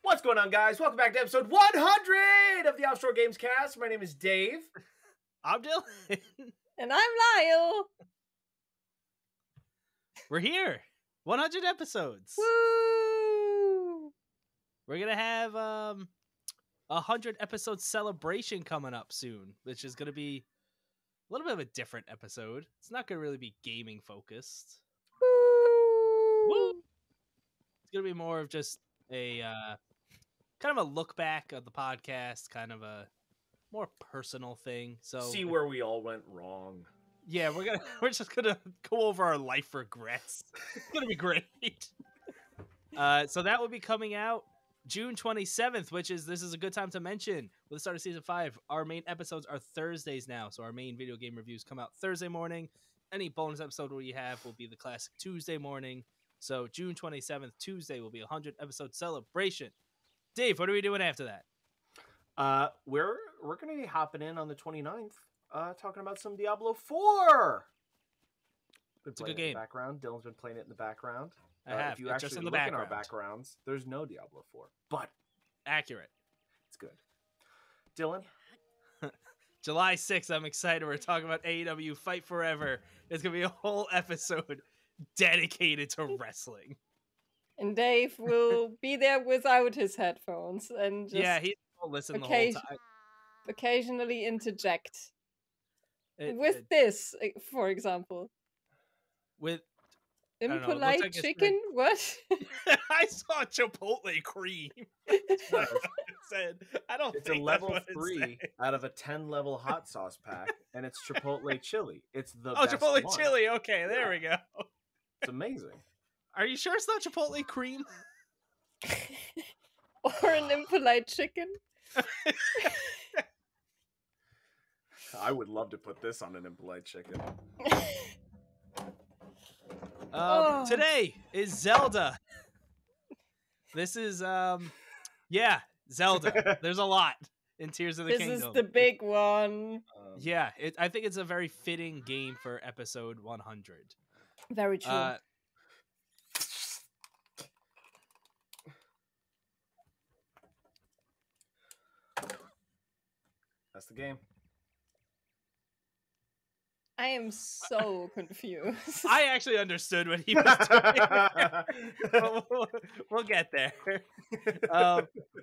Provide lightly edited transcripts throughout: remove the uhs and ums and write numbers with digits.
What's going on, guys? Welcome back to episode 100 of the Offshore Gamescast. My name is Dave. I'm Dylan. And I'm Lile. We're here. 100 episodes. Woo! We're going to have a 100 episode celebration coming up soon, which is going to be a little bit of a different episode. It's not going to really be gaming focused. Woo! It's going to be more of just a kind of a look back of the podcast, kind of a more personal thing. So See where we all went wrong. yeah, we're just gonna go over our life regrets. It's gonna be great. So that will be coming out June 27th, this is a good time to mention. With the start of season 5, our main episodes are Thursdays now. So our main video game reviews come out Thursday morning. Any bonus episode we have will be the classic Tuesday morning. So June 27th, Tuesday, will be a 100 episode celebration. Dave, what are we doing after that? We're going to be hopping in on the 29th, talking about some Diablo 4. It's a good game. In the background. Dylan's been playing it in the background. I have. If you It's actually just in the look in our background. backgrounds, there's no Diablo 4, but Accurate. it's good. Dylan? July 6th, I'm excited. We're talking about AEW Fight Forever. There's going to be a whole episode dedicated to wrestling. And Dave will be there without his headphones and just Yeah, he will listen the whole time. occasionally interject. It- With it- this, for example. with don't know, it looks Impolite like it's chicken? What? I saw Chipotle cream. That's what it said. I don't It's a think level that's what it 3 said. out of a 10-level hot sauce pack, and it's Chipotle chili. It's the Oh, best Chipotle one. chili. Okay, there we Yeah. go. It's amazing. Are you sure it's not Chipotle cream? Or an impolite chicken? I would love to put this on an impolite chicken. Oh. Today is Zelda. This is Zelda. There's a lot in Tears of the This Kingdom. is the big one. Yeah, I think it's a very fitting game for episode 100. Very true. That's the game. I am so confused. I actually understood what he was doing. We'll get there.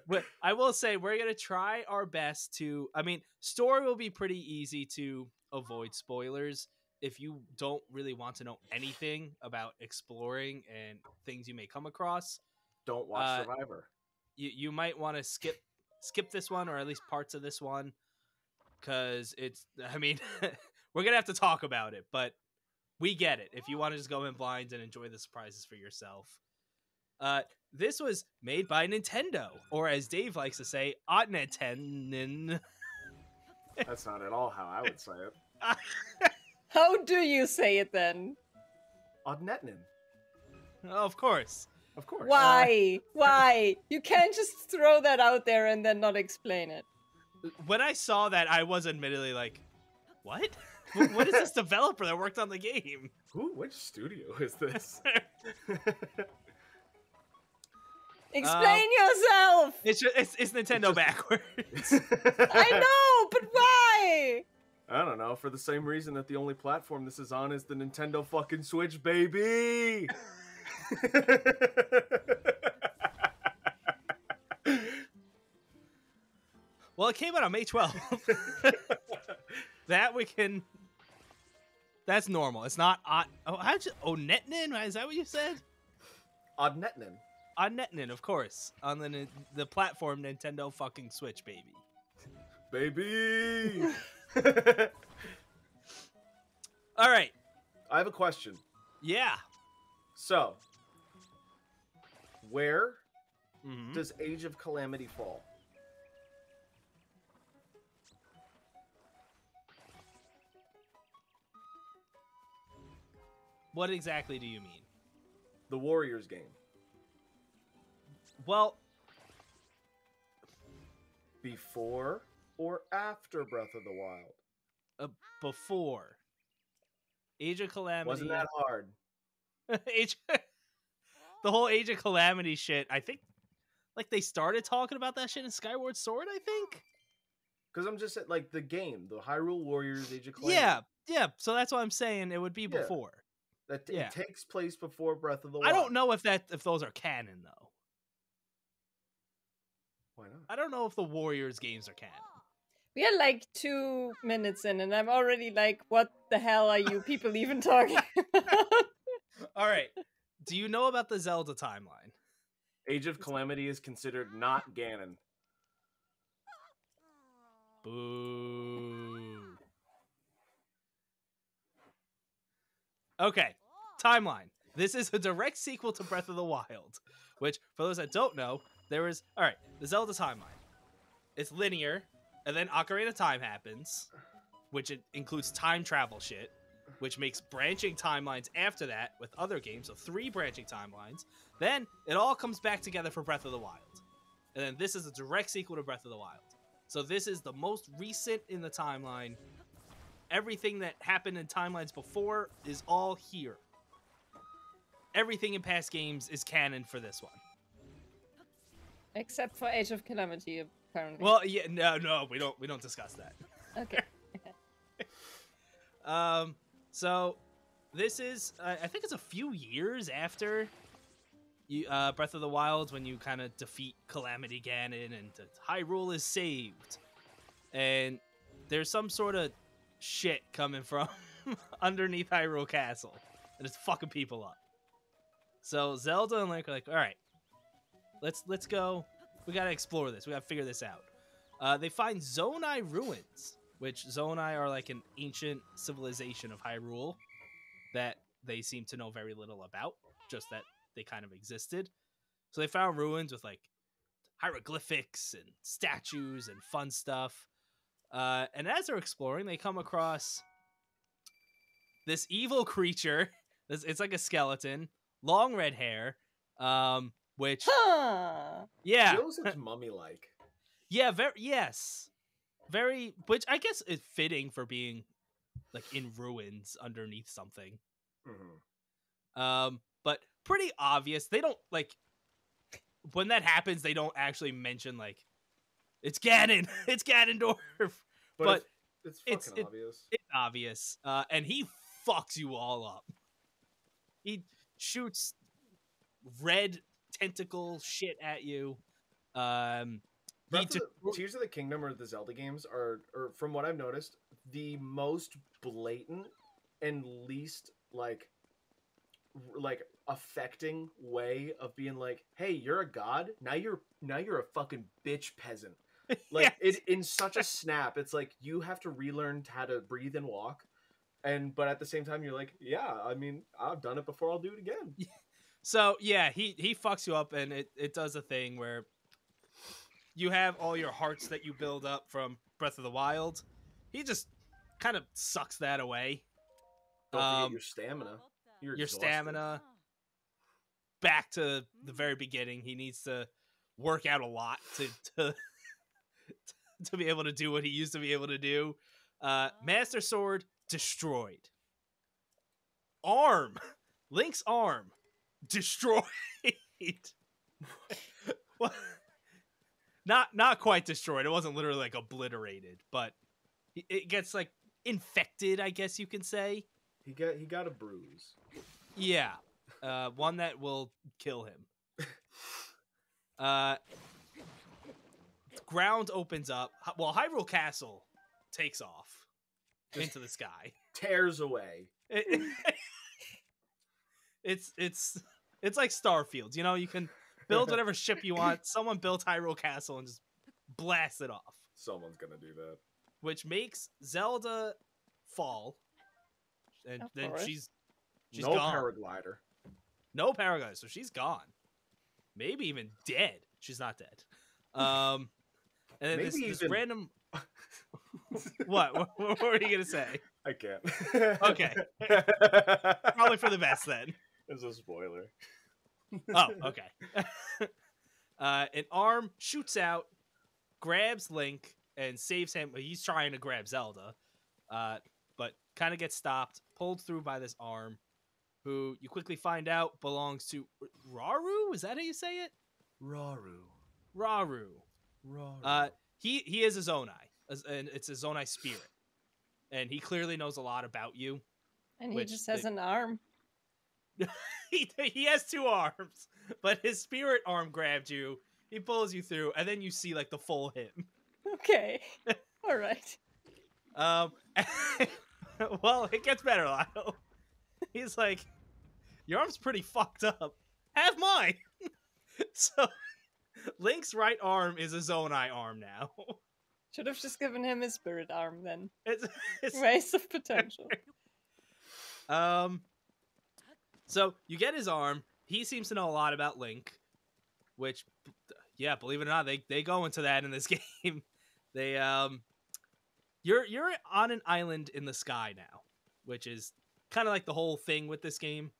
But I will say we're going to try our best to... I mean, story will be pretty easy to avoid spoilers. If you don't really want to know anything about exploring and things you may come across, Don't watch Survivor. you might want to skip this one, or at least parts of this one, because it's... I mean... We're going to have to talk about it, but we get it. If you want to just go in blind and enjoy the surprises for yourself. This was made by Nintendo, or as Dave likes to say, Nintendo. That's not at all how I would say it. How do you say it then? Odnetnin. Of course. Of course. Why? Why? You can't just throw that out there and then not explain it. When I saw that, I was admittedly like, what? What is this developer that worked on the game? Which studio is this? Explain yourself! It's Nintendo backwards. I know, but why? I don't know. For the same reason that the only platform this is on is the Nintendo fucking Switch, baby! Well, it came out on May 12th. That's normal. It's not Onetnin? Is that what you said? Odnetnin. Onetnin, of course. On the platform Nintendo fucking Switch, baby. Baby! All right. I have a question. Yeah. So, where Mhm. does Age of Calamity fall? What exactly do you mean? The Warriors game. Well, Before or after Breath of the Wild? Before. Age of Calamity. Wasn't that hard? the whole Age of Calamity shit, I think like they started talking about that shit in Skyward Sword, I think. Because I'm just like the game, the Hyrule Warriors Age of Calamity. Yeah. So that's what I'm saying. It would be Yeah. before. That Yeah. it takes place before Breath of the I Wild. don't know if those are canon though. Why not? I don't know if the Warriors games are canon. We are like 2 minutes in, and I'm already like, what the hell are you people even talking about? All right. Do you know about the Zelda timeline? Age of Calamity is considered not Ganon. Boo. Okay, timeline. This is a direct sequel to Breath of the Wild, which, for those that don't know, the Zelda timeline. It's linear, and then Ocarina of Time happens, which includes time travel shit, which makes branching timelines after that with other games, so 3 branching timelines. Then it all comes back together for Breath of the Wild. And then this is a direct sequel to Breath of the Wild. So this is the most recent in the timeline. Everything that happened in timelines before is all here. Everything in past games is canon for this one. Except for Age of Calamity, apparently. Well, yeah, no, we don't discuss that. Okay. So this is, I think it's a few years after Breath of the Wild, when you kind of defeat Calamity Ganon and Hyrule is saved. And there's some sort of shit coming from underneath Hyrule Castle, and it's fucking people up. So Zelda and Link are like, all right, let's go. We gotta explore this. We gotta figure this out. They find Zonai ruins, which Zonai are like an ancient civilization of Hyrule that they seem to know very little about, just that they kind of existed. So they found ruins with like hieroglyphics and statues and fun stuff. And as they're exploring, they come across this evil creature. It's like a skeleton, long red hair, which yeah, Feels it's mummy-like. yeah, very, which I guess is fitting for being like in ruins underneath something. Mm-hmm. But pretty obvious. They don't like when that happens. They don't actually mention like it's Ganon, it's Ganondorf. But it's fucking obvious. It's obvious. And he fucks you all up. He shoots red tentacle shit at you. Tears of the Kingdom or the Zelda games are from what I've noticed, the most blatant and least like affecting way of being like, hey, you're a god, now you're a fucking bitch peasant. Like yes. it in such a snap, it's like you have to relearn how to breathe and walk. But at the same time you're like, yeah, I mean, I've done it before, I'll do it again. So yeah, he fucks you up, and it does a thing where you have all your hearts that you build up from Breath of the Wild. He just kind of sucks that away. Don't forget your stamina. Your stamina. Back to the very beginning. He needs to work out a lot to be able to do what he used to be able to do. Master Sword destroyed. Link's arm destroyed. Well, not quite destroyed. It wasn't literally like obliterated, but it gets like infected, I guess you can say. He got a bruise. Yeah. One that will kill him. Ground opens up. Well, Hyrule Castle takes off into the sky. Tears away. It's like Starfield. You know, you can build whatever ship you want. Someone built Hyrule Castle and just blast it off. Someone's gonna do that. Which makes Zelda fall. And then she's no gone. paraglider. No paraglider, so she's gone. Maybe even dead. She's not dead. And then this random. What were you gonna say? I can't. Okay. Probably for the best then. It's a spoiler. Oh, okay. An arm shoots out, grabs Link, and saves him. He's trying to grab Zelda, but kind of gets stopped, pulled through by this arm, who you quickly find out belongs to Rauru? Is that how you say it? Rauru. Raru. He is a Zonai, and it's a Zonai spirit, and he clearly knows a lot about you. And he just has an arm. He has 2 arms, but his spirit arm grabbed you. He pulls you through, and then you see like the full him. Okay. All right. Well, it gets better, Lyle. He's like, your arm's pretty fucked up. Have mine. So Link's right arm is a Zonai arm now. Should have just given him his spirit arm then. It's Waste of potential. So you get his arm. He seems to know a lot about Link, which, yeah, believe it or not, they go into that in this game. They you're on an island in the sky now, which is kind of like the whole thing with this game.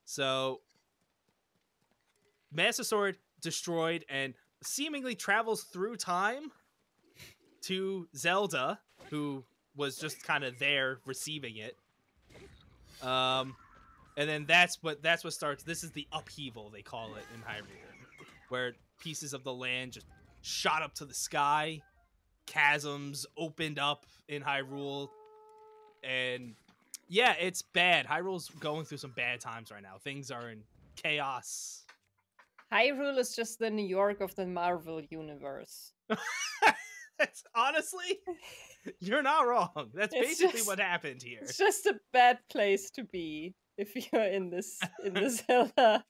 So Master Sword destroyed and seemingly travels through time to Zelda, who was just kind of there receiving it. And then that's what starts. This is the upheaval, they call it in Hyrule, where pieces of the land just shot up to the sky, chasms opened up in Hyrule, and yeah, it's bad. Hyrule's going through some bad times right now. Things are in chaos. Hyrule is just the New York of the Marvel universe. That's, honestly, you're not wrong. That's basically what happened here. It's just a bad place to be if you're in this Zelda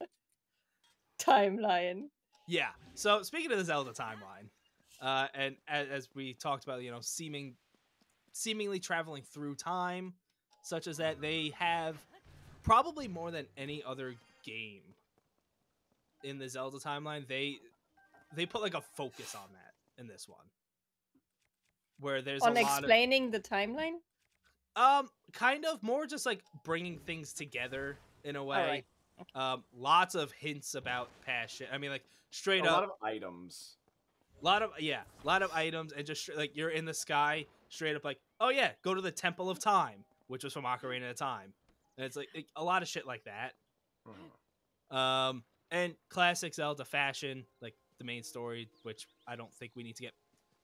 timeline. Yeah. So speaking of the Zelda timeline, and as we talked about, seemingly traveling through time, such as that, they have probably more than any other game in the Zelda timeline. They put like a focus on that in this one, where there's on explaining the timeline. Kind of more just like bringing things together in a way. Right. Okay. Lots of hints about past shit. I mean, like straight up, a lot of items. A lot of items, and just like you're in the sky, straight up like, oh yeah, go to the Temple of Time, which was from Ocarina of Time, and it's like a lot of shit like that. Mm-hmm. And classic Zelda fashion, like the main story, which I don't think we need to get.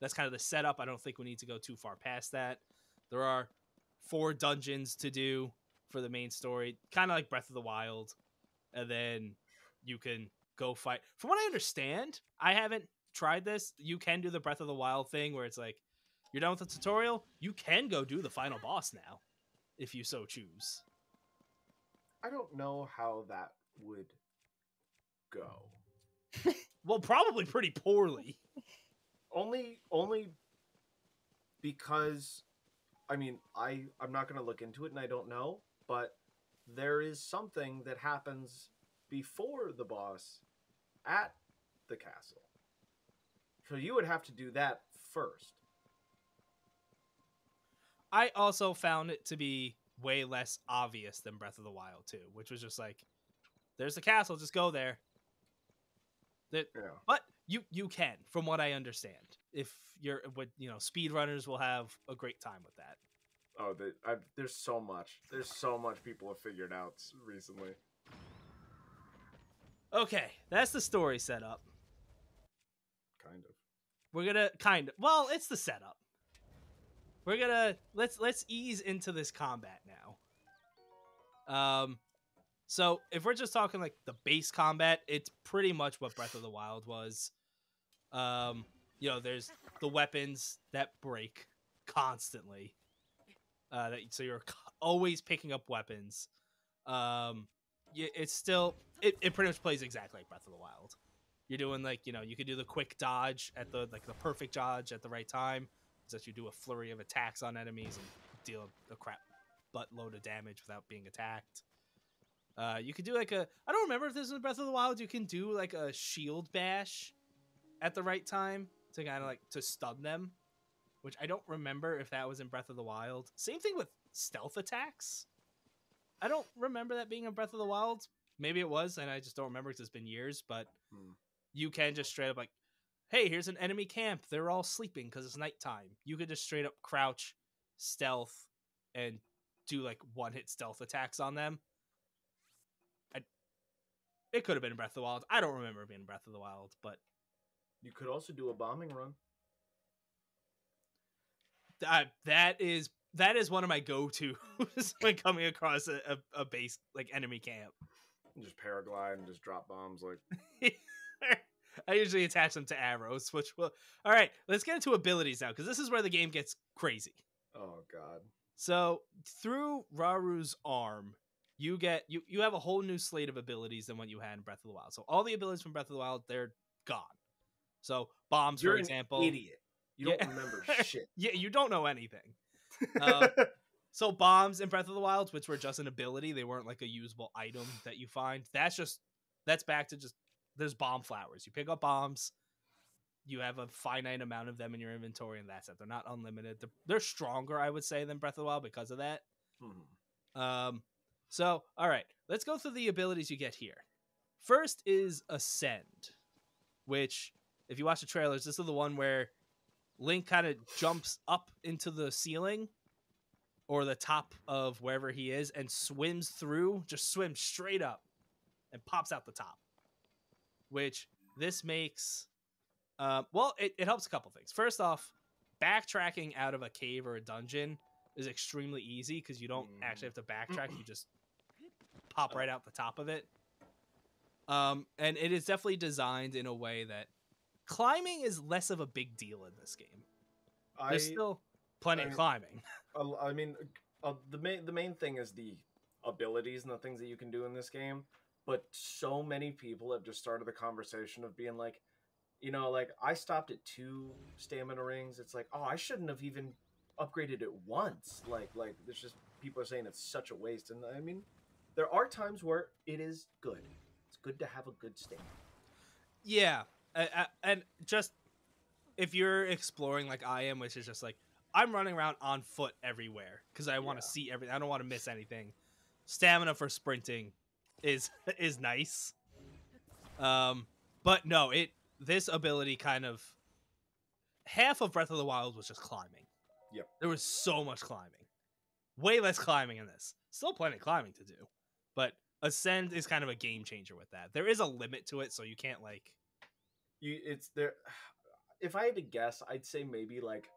That's kind of the setup. I don't think we need to go too far past that. There are 4 dungeons to do for the main story, kind of like Breath of the Wild, and then you can go fight. From what I understand, I haven't tried this. You can do the Breath of the Wild thing where it's like you're done with the tutorial, you can go do the final boss now, if you so choose. I don't know how that would go. Well, probably pretty poorly. Only because, I mean, I'm not going to look into it and I don't know, but there is something that happens before the boss at the castle. So you would have to do that first. I also found it to be way less obvious than Breath of the Wild 2, which was just like, there's the castle, just go there. Yeah. But you can, from what I understand. If you're with, speedrunners will have a great time with that. Oh, there's so much. There's so much people have figured out recently. Okay, that's the story setup. Kind of. We're gonna well, it's the setup. We're gonna let's ease into this combat now. So if we're just talking like the base combat, it's pretty much what Breath of the Wild was. There's the weapons that break constantly. So you're always picking up weapons. It's still it pretty much plays exactly like Breath of the Wild. You're doing like, you could do the quick dodge at the perfect dodge at the right time, so that you do a flurry of attacks on enemies and deal a crap buttload of damage without being attacked. You could do like I don't remember if this is in Breath of the Wild. You can do like a shield bash at the right time to kind of like to stun them, which I don't remember if that was in Breath of the Wild. Same thing with stealth attacks. I don't remember that being in Breath of the Wild. Maybe it was, and I just don't remember because it's been years, but you can just straight up like, hey, here's an enemy camp. They're all sleeping because it's nighttime. You could just straight up crouch, stealth, and do like one-hit stealth attacks on them. It could have been in Breath of the Wild. I don't remember it being in Breath of the Wild, but You could also do a bombing run. That is one of my go-tos when coming across a base like enemy camp. You just paraglide and just drop bombs like. I usually attach them to arrows, which will. All right, let's get into abilities now because this is where the game gets crazy. Oh God. So through Raru's arm, you have a whole new slate of abilities than what you had in Breath of the Wild. So all the abilities from Breath of the Wild, they're gone. So bombs, You're for example. an idiot. You don't remember shit. Yeah, you don't know anything. So bombs in Breath of the Wild, which were just an ability, they weren't like a usable item that you find. That's back to just there's bomb flowers. You pick up bombs. You have a finite amount of them in your inventory, and that's it. They're not unlimited. They're stronger, I would say, than Breath of the Wild because of that. Mm-hmm. So, all right, let's go through the abilities you get here. First is Ascend, which, if you watch the trailers, this is the one where Link kind of jumps up into the ceiling or the top of wherever he is and swims straight up and pops out the top, which this makes... it helps a couple things. First off, backtracking out of a cave or a dungeon is extremely easy because you don't actually have to backtrack. You just pop right out the top of it. And it is definitely designed in a way that climbing is less of a big deal in this game. There's still plenty of climbing. I mean, the main thing is the abilities and the things that you can do in this game. But so many people have just started the conversation of being like, you know, like I stopped at 2 stamina rings. It's like, oh, I shouldn't have even upgraded it once. Like there's just people are saying it's such a waste. And I mean, there are times where it is good. It's good to have a good stamina. Yeah, and just if you're exploring like I am, which is just like I'm running around on foot everywhere because I want to see everything. I don't want to miss anything. Stamina for sprinting is nice. But no, this ability kind of half of Breath of the Wild was just climbing. Yep. There was so much climbing. Way less climbing in this. Still plenty of climbing to do. But Ascend is kind of a game changer with that. There is a limit to it, so you can't like it's there. If I had to guess, I'd say maybe like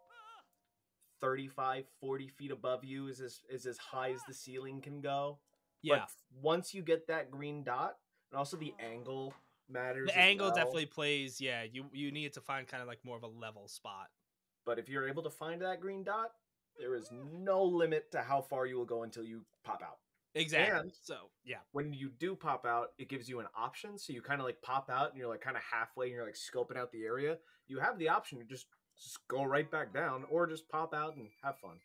35, 40 feet above you is as high as the ceiling can go. Yeah. But once you get that green dot, and also the angle matters. The angle definitely plays. Yeah, you need to find kind of like more of a level spot. But if you're able to find that green dot, there is no limit to how far you will go until you pop out. Exactly. And so yeah, when you do pop out, it gives you an option. So you kind of like pop out and you're like kind of halfway and you're like scoping out the area. You have the option to just go right back down or just pop out and have fun.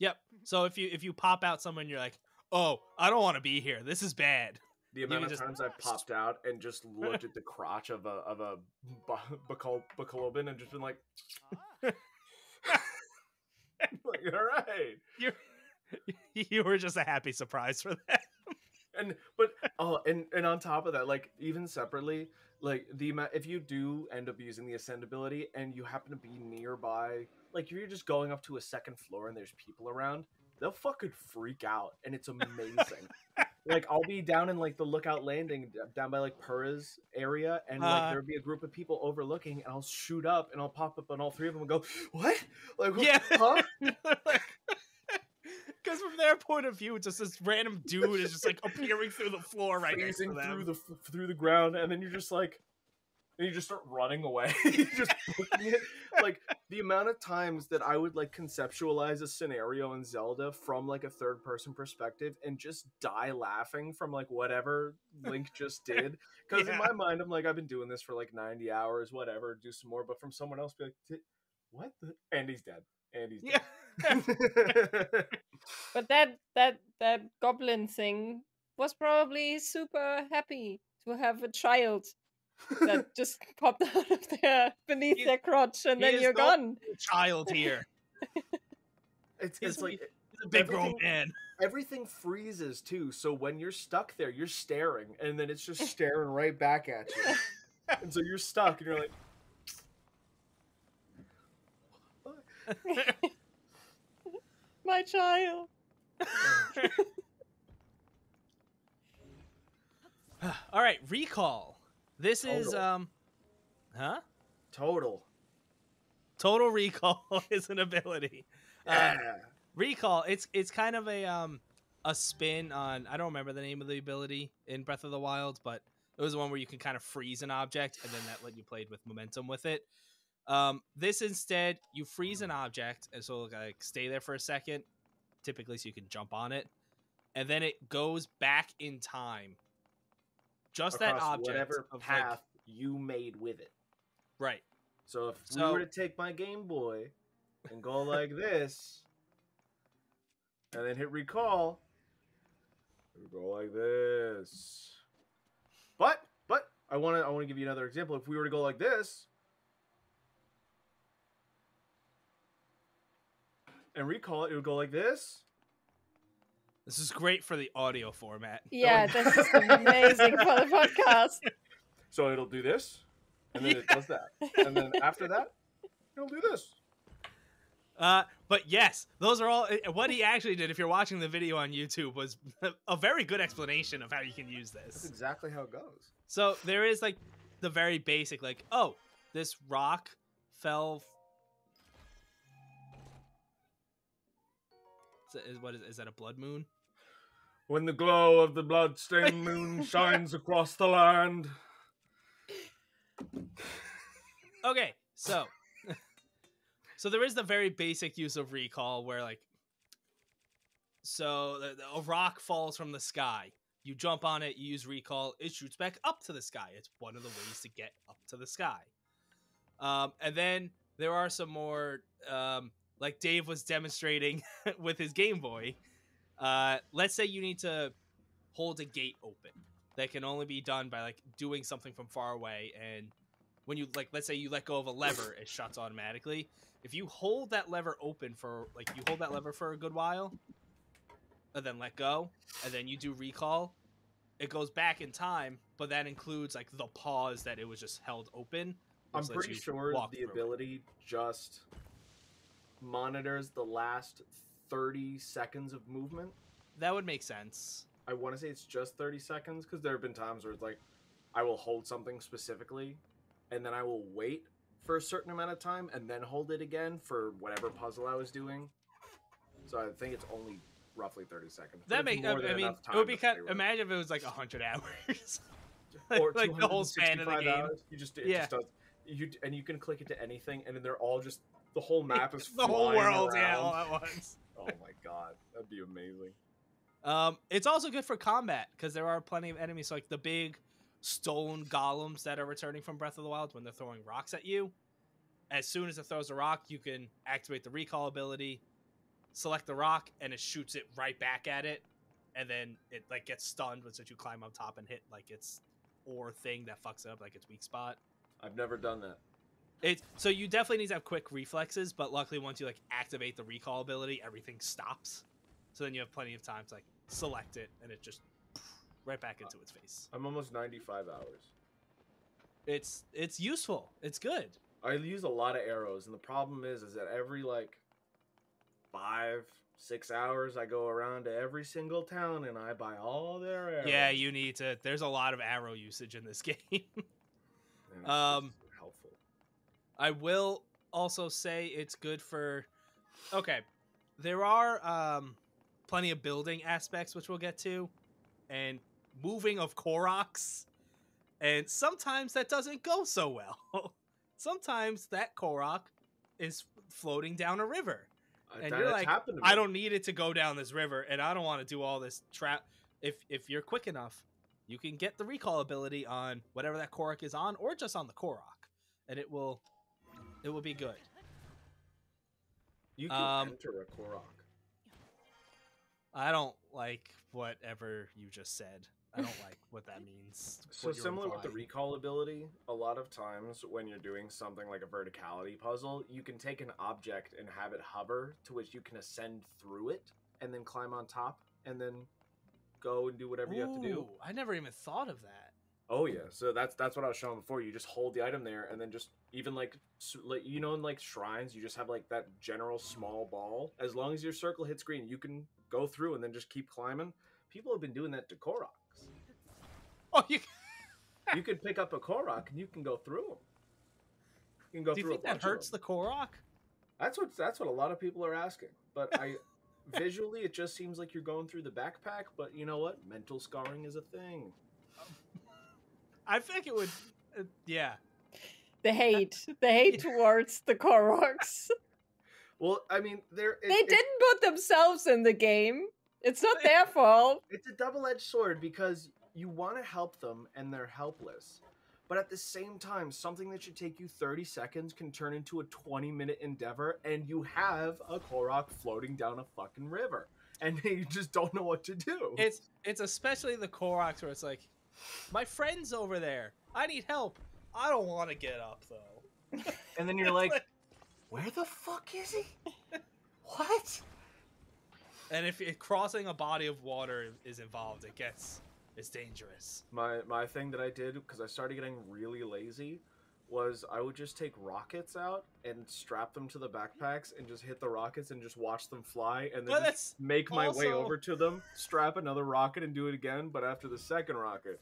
Yep. So if you pop out somewhere and you're like, oh, I don't want to be here. This is bad. The amount of times I've popped out and just looked at the crotch of a Bacolobin and just been like, like, all right. You were just a happy surprise for that. And on top of that, like even separately, like if you do end up using the Ascend ability and you happen to be nearby, like you're just going up to a second floor and there's people around, they'll fucking freak out and it's amazing. Like I'll be down in like the Lookout Landing down by like Pura's area, and like there'll be a group of people overlooking, and I'll shoot up and I'll pop up on all 3 of them and go, "What? Like, yeah, huh?" Because from their point of view, just this random dude is just like appearing through the floor right next to them, through the ground, and then you're just like. And you just start running away. Just booking it. Like the amount of times that I would like conceptualize a scenario in Zelda from like a third person perspective and just die laughing from like whatever Link just did. Because in my mind, I'm like, I've been doing this for like 90 hours, whatever, do some more. But from someone else, be like, what? And he's dead. And he's dead. But that goblin thing was probably super happy to have a child that just popped out of there beneath their crotch, and then you're gone. Child here. It's like he's a big grown man. Everything freezes too, so when you're stuck there, you're staring, and then it's just staring right back at you, and so you're stuck, and you're like, my child. All right, recall. This is Huh? Total. Total Recall is an ability. Yeah. Recall, it's kind of a spin on, I don't remember the name of the ability in Breath of the Wild, but it was the one where you can kind of freeze an object and then that let you play with momentum with it. This instead, you freeze an object and so like stay there for a second, typically so you can jump on it, and then it goes back in time. Just Across that object whatever of path you made with it. right. So if we were to take my Game Boy and go like this, and then hit recall, it would go like this. But I want to give you another example. If we were to go like this and recall it, it would go like this. This is great for the audio format. Yeah, this is amazing for the podcast. So it'll do this, and then it does that, and then after that, it'll do this. But yes, those are all what he actually did. If you're watching the video on YouTube, was a very good explanation of how you can use this. That's exactly how it goes. So there is like the very basic, like, oh, this rock fell. Is that a blood moon? When the glow of the blood-stained moon shines across the land. Okay, so there is the very basic use of recall where like, so a rock falls from the sky. You jump on it, you use recall, it shoots back up to the sky. It's one of the ways to get up to the sky. And then there are some more, like Dave was demonstrating with his Game Boy. Let's say you need to hold a gate open. That can only be done by like doing something from far away. And when you like, let's say you let go of a lever, it shuts automatically. If you hold that lever open for like, you hold that lever for a good while, and then let go, and then you do recall, it goes back in time, but that includes like the pause that it was just held open. I'm pretty sure the ability just monitors the last 30 seconds of movement. That would make sense. I want to say it's just 30 seconds because there have been times where it's like I will hold something specifically and then I will wait for a certain amount of time and then hold it again for whatever puzzle I was doing. So I think it's only roughly 30 seconds. That makes, I mean, it would be kind of, imagine if it was like 100 hours. Or like the whole span of the game. Hours. You just, just does, and you can click it to anything and then they're all just, the whole map is the whole world, around. yeah, all at once. Oh my god, that'd be amazing. It's also good for combat because there are plenty of enemies, so like the big stone golems that are returning from Breath of the Wild when they're throwing rocks at you. As soon as it throws a rock, you can activate the recall ability, select the rock, and it shoots it right back at it, and then it like gets stunned once you climb on top and hit like its ore thing that fucks up like its weak spot. I've never done that. So you definitely need to have quick reflexes, but luckily once you like activate the recall ability, everything stops. So then you have plenty of time to like select it and it just right back into its face. I'm almost 95 hours. It's useful. It's good. I use a lot of arrows, and the problem is that every like 5-6 hours I go around to every single town and I buy all their arrows. Yeah, you need to. There's a lot of arrow usage in this game. Helpful. I will also say it's good for. Okay, there are plenty of building aspects which we'll get to, and moving of Koroks, and sometimes that doesn't go so well. Sometimes that Korok is floating down a river. And you're like, I don't need it to go down this river, and I don't want to do all this trap. If you're quick enough, you can get the recall ability on whatever that Korok is on, or just on the Korok, and it will be good. You can enter a Korok. I don't like whatever you just said. I don't like what that means. So similar with the recall ability, a lot of times when you're doing something like a verticality puzzle, you can take an object and have it hover to which you can ascend through it and then climb on top and then go and do whatever you have to do. I never even thought of that. Oh yeah, so that's what I was showing before. You just hold the item there and then just even like you know in like shrines you just have like that general small ball. As long as your circle hits green, you can go through and then just keep climbing. People have been doing that to Koroks. Oh, you can pick up a Korok and you can go through them. You can go Do you through think a bunch that hurts of the them. Korok? That's what a lot of people are asking. But visually it just seems like you're going through the backpack. But you know what? Mental scarring is a thing. I think it would. Yeah. The hate towards the Koroks. Well, I mean, They didn't put themselves in the game. It's not their fault. it's a double-edged sword because you want to help them and they're helpless. But at the same time, something that should take you 30 seconds can turn into a 20-minute endeavor, and you have a Korok floating down a fucking river. And you just don't know what to do. It's especially the Koroks where it's like, my friend's over there. I need help. I don't want to get up though. And then you're like, where the fuck is he? What? And if crossing a body of water is involved, it's dangerous. My thing that I did, because I started getting really lazy, was I would just take rockets out and strap them to the backpacks and just hit the rockets and just watch them fly, and then Well, just make my way over to them, strap another rocket and do it again, but after the second rocket.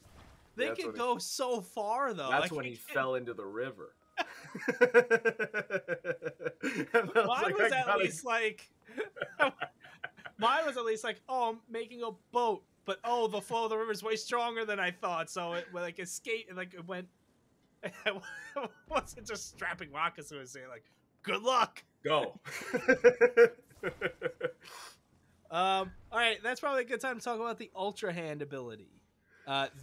They can go so far though. That's when he fell into the river. Mine was at least like mine was at least like, oh, I'm making a boat, but oh, the flow of the river is way stronger than I thought, so it like escaped, like it went. It wasn't just strapping rockets to it, saying like, good luck, go. All right, that's probably a good time to talk about the Ultra Hand ability.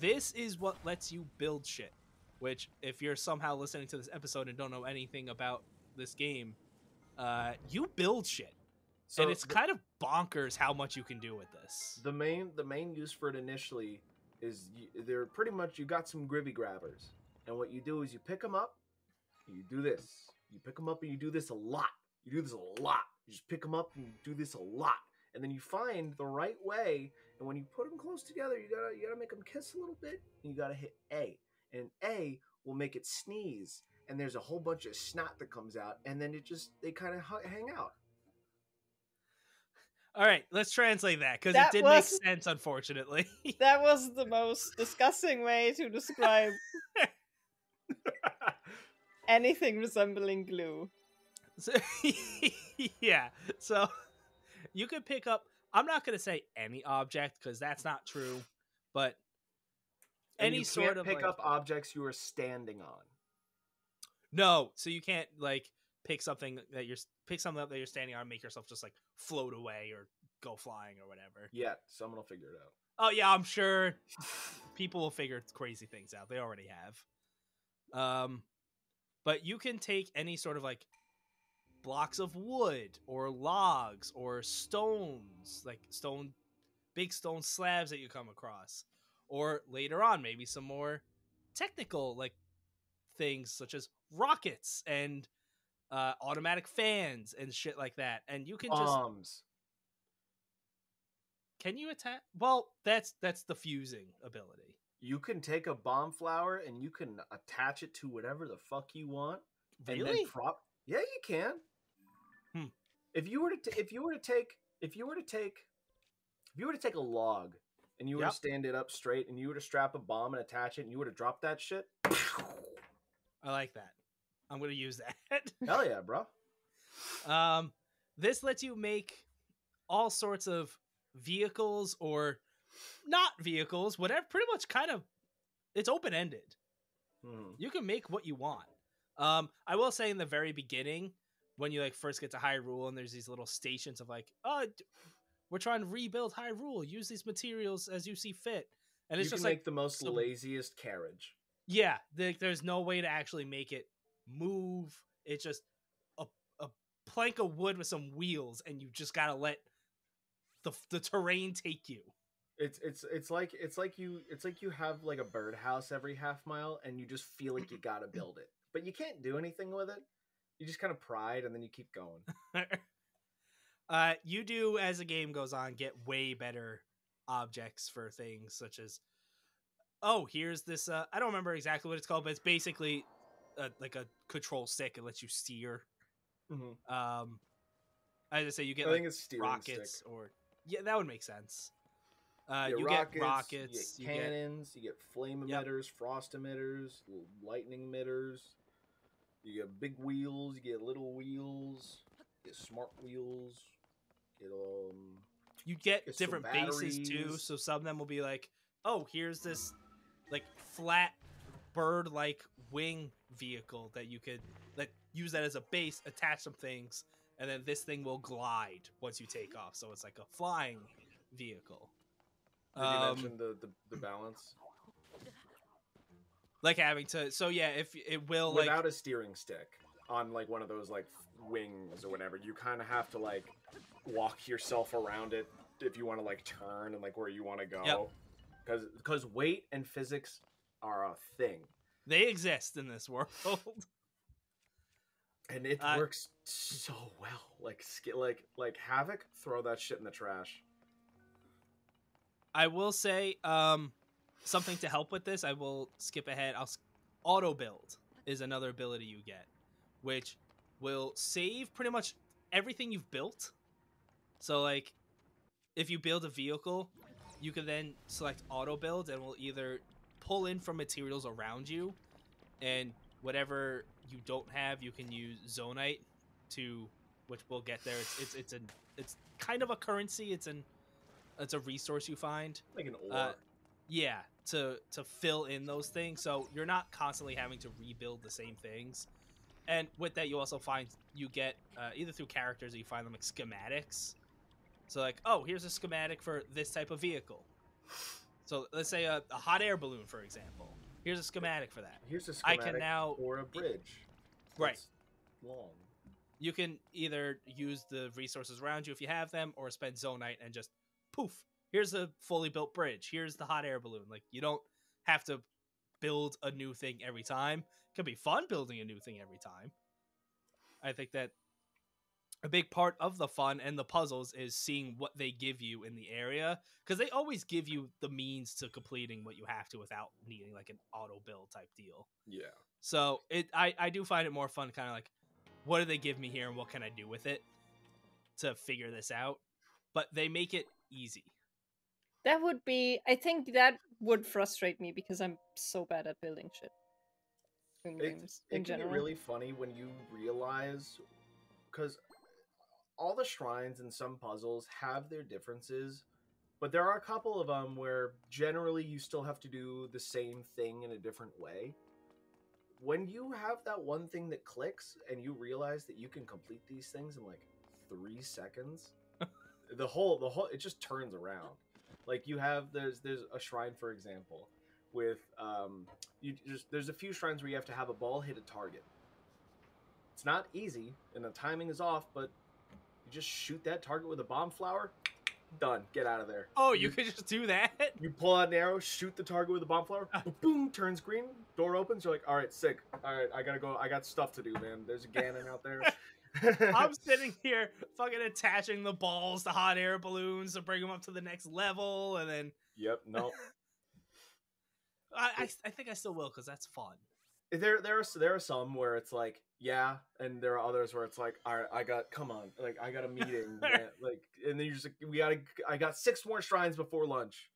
This is what lets you build shit. Which, if you're somehow listening to this episode and don't know anything about this game, you build shit. So and it's kind of bonkers how much you can do with this. The main use for it initially is they're pretty much, you got some gribby grabbers, and what you do is you pick them up, and you do this. You pick them up and you do this a lot. You do this a lot. You just pick them up and you do this a lot, and then you find the right way. And when you put them close together, you gotta make them kiss a little bit, and you gotta hit A. And A will make it sneeze, and there's a whole bunch of snot that comes out, and then they kind of hang out. All right, let's translate that, because it did make sense, unfortunately. That was the most disgusting way to describe anything resembling glue. So, yeah, so you could pick up, I'm not going to say any object, because that's not true, but and you can't pick up objects you are standing on. No, so you can't like pick something up that you're standing on and make yourself just like float away or go flying or whatever. Yeah, someone will figure it out. Oh yeah, I'm sure people will figure crazy things out. They already have. But you can take any sort of like blocks of wood or logs or stones, like big stone slabs that you come across. Or later on, maybe some more technical like things such as rockets and automatic fans and shit like that. And you can bombs. Can you attack? Well, that's the fusing ability. You can take a bomb flower and you can attach it to whatever the fuck you want. Really? And then yeah, you can. If you were to take a log and you were to stand it up straight and you were to strap a bomb and attach it and you were to drop that shit. I like that. I'm going to use that. Hell yeah, bro. This lets you make all sorts of vehicles or not vehicles, whatever, pretty much kind of, it's open-ended. You can make what you want. I will say in the very beginning, when you like first get to Hyrule and there's these little stations of like, oh, we're trying to rebuild Hyrule, use these materials as you see fit. And it's you just can like make the most laziest carriage. Yeah, there's no way to actually make it move. It's just a plank of wood with some wheels, and you just gotta let the terrain take you. It's like you have like a birdhouse every half mile, and you just feel like you gotta build it, but you can't do anything with it. You just kind of pride, and then you keep going. You do, as the game goes on, get way better objects for things such as, oh, here's this, I don't remember exactly what it's called, but it's basically like a control stick. It lets you steer. As I say, you get like rockets stick. Or yeah, that would make sense. You get rockets, you get cannons, you get flame emitters, frost emitters, lightning emitters. You get big wheels, you get little wheels, you get smart wheels, get You get some different bases too, batteries. so some of them will be like, oh, here's this like flat bird-like wing vehicle that you could use that as a base, attach some things, and then this thing will glide once you take off. So it's like a flying vehicle. Did you mention the balance? Like having to, so yeah, if it will Without a steering stick on like one of those like wings or whatever, you kind of have to like walk yourself around it if you want to like turn and like where you want to go. Because weight and physics are a thing. They exist in this world. And it works so well. Like Havoc, throw that shit in the trash. I will say something to help with this. I will skip ahead. Auto build is another ability you get, which will save pretty much everything you've built. So like if you build a vehicle, you can then select auto build and will either pull in from materials around you, and whatever you don't have, you can use zonite to, which we'll get there. It's kind of a currency. It's a resource you find. Like an ore. Yeah, to fill in those things, so you're not constantly having to rebuild the same things. And with that, you also find you get either through characters or you find them like schematics. So like, oh, here's a schematic for this type of vehicle. So let's say a hot air balloon, for example. Here's a schematic for that. Here's a schematic I can now, for a bridge. Right. Long. You can either use the resources around you if you have them, or spend zonite and just poof. Here's a fully built bridge. Here's the hot air balloon. Like, you don't have to build a new thing every time. It can be fun building a new thing every time. I think that a big part of the fun and the puzzles is seeing what they give you in the area, because they always give you the means to completing what you have to without needing like an auto build type deal. Yeah. So I do find it more fun, kind of like, what do they give me here and what can I do with it to figure this out? But they make it easy. That would be, I think that would frustrate me because I'm so bad at building shit in games in general. It can be really funny when you realize, because all the shrines and some puzzles have their differences, but there are a couple of them where generally you still have to do the same thing in a different way. When you have that one thing that clicks and you realize that you can complete these things in like 3 seconds, the whole it just turns around. Like you have there's a shrine, for example, with there's a few shrines where you have to have a ball hit a target. It's not easy and the timing is off, but you just shoot that target with a bomb flower, done. Get out of there. Oh, you could just do that? You pull out an arrow, shoot the target with a bomb flower, boom, turns green, door opens, you're like, all right, sick. All right, I gotta go. I got stuff to do, man. There's a Ganon out there. I'm sitting here fucking attaching the balls to hot air balloons to bring them up to the next level, and then... Yep, no. I think I still will, because that's fun. There are some where it's like, yeah, and there are others where it's like, all right, I got a meeting, like, and then you're just like, I got 6 more shrines before lunch.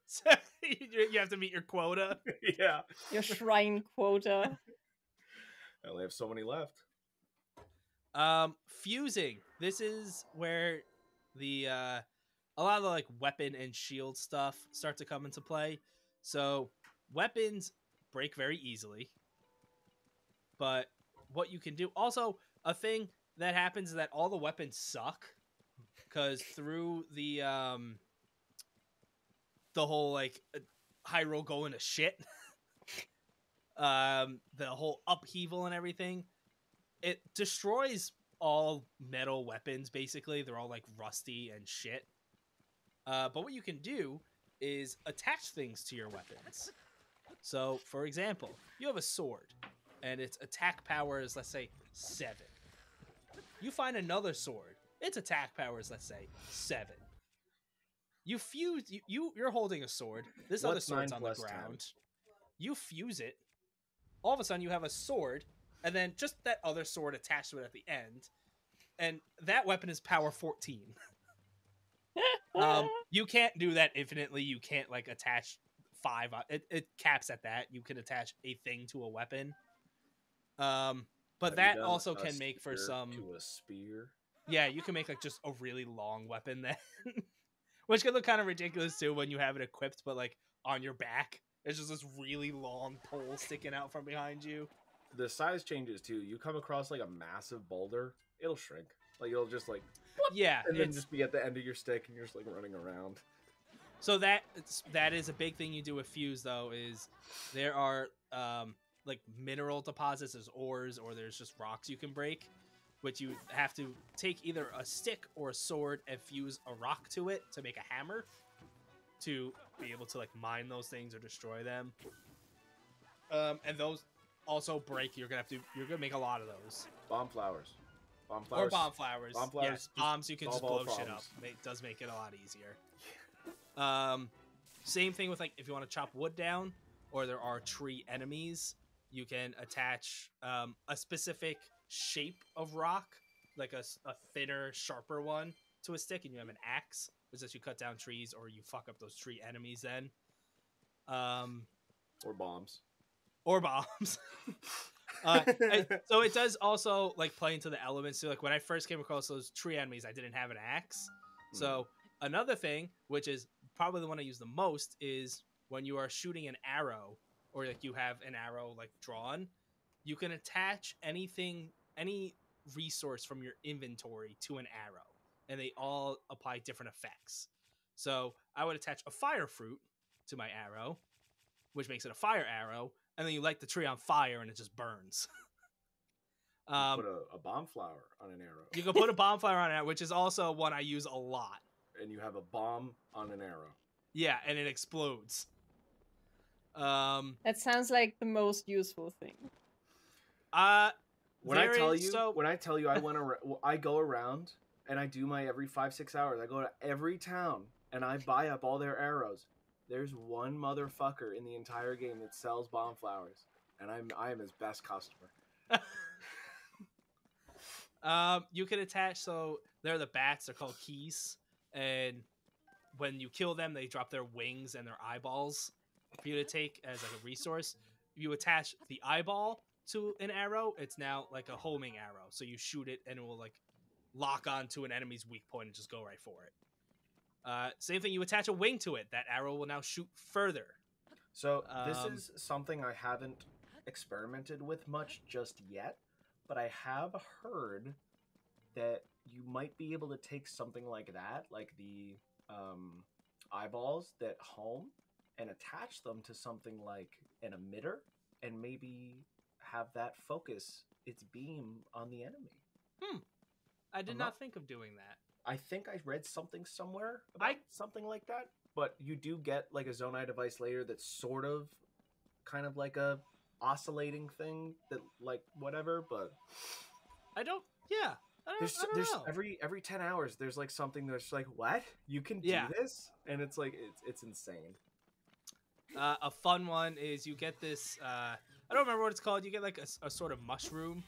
So you have to meet your quota. Yeah, your shrine quota. I only have so many left. Fusing. This is where the a lot of the like weapon and shield stuff start to come into play. So weapons break very easily, but what you can do, also a thing that happens is that all the weapons suck, because through the whole like Hyrule going to shit, the whole upheaval and everything, it destroys all metal weapons. Basically, they're all like rusty and shit. But what you can do is attach things to your weapons. So, for example, you have a sword, and its attack power is, let's say, 7. You find another sword. Its attack power is, let's say, 7. You fuse... You're holding a sword. This other sword's on the ground. 10? You fuse it. All of a sudden, you have a sword, and then just that other sword attached to it at the end. And that weapon is power 14. You can't do that infinitely. You can't, like, attach 5. It caps at that. You can attach a thing to a weapon. But Have you that done also a can make for spear some. to a spear. Yeah, you can make like just a really long weapon then, which can look kind of ridiculous too when you have it equipped, but like on your back, there's just this really long pole sticking out from behind you. The size changes too. You come across like a massive boulder, it'll shrink. Like it'll just like, Yeah, and then it's just be at the end of your stick, and you're just like running around. so that is a big thing you do with Fuse though. Is there are like mineral deposits, there's ores, or there's just rocks you can break, which you have to take either a stick or a sword and fuse a rock to it to make a hammer to be able to like mine those things or destroy them. And those also break. You're gonna make a lot of those. Bomb flowers. Or bomb flowers. Bomb flowers. Yes, bombs you can just solve all blow shit up. problems. It does make it a lot easier. Same thing with like if you want to chop wood down, or there are tree enemies, you can attach a specific shape of rock, like a thinner, sharper one, to a stick, and you have an axe, which lets you cut down trees, or you fuck up those tree enemies then. Or bombs. Or bombs. So it does also like play into the elements. So like when I first came across those tree enemies, I didn't have an axe. So another thing, which is probably the one I use the most, is when you are shooting an arrow, or like you have an arrow like drawn, you can attach any resource from your inventory to an arrow, and they all apply different effects. So I would attach a fire fruit to my arrow, which makes it a fire arrow, and then you light the tree on fire and it just burns. Put a bomb flower on an arrow. You can put a bomb flower on it, which is also one I use a lot. And you have a bomb on an arrow. Yeah, and it explodes. That sounds like the most useful thing. When I tell you, I go around and I do my every 5-6 hours. I go to every town and I buy up all their arrows. There's one motherfucker in the entire game that sells bomb flowers, and I am his best customer. You can attach, so they're the bats. They're called keys, and when you kill them, they drop their wings and their eyeballs for you to take as like a resource. If you attach the eyeball to an arrow, it's now like a homing arrow. So you shoot it, and it will like lock onto an enemy's weak point and just go right for it. Same thing, you attach a wing to it. That arrow will now shoot further. So this is something I haven't experimented with much just yet, but I have heard that you might be able to take something like that, like the eyeballs that home, and attach them to something like an emitter, and maybe have that focus its beam on the enemy. I did not think of doing that. I think I read something somewhere about something like that, but you do get like a Zonai device later that's sort of kind of like a oscillating thing that like whatever, but I don't know. Every 10 hours there's like something that's like, what? You can do this? And it's like it's insane. A fun one is you get this I don't remember what it's called. You get like a sort of mushroom,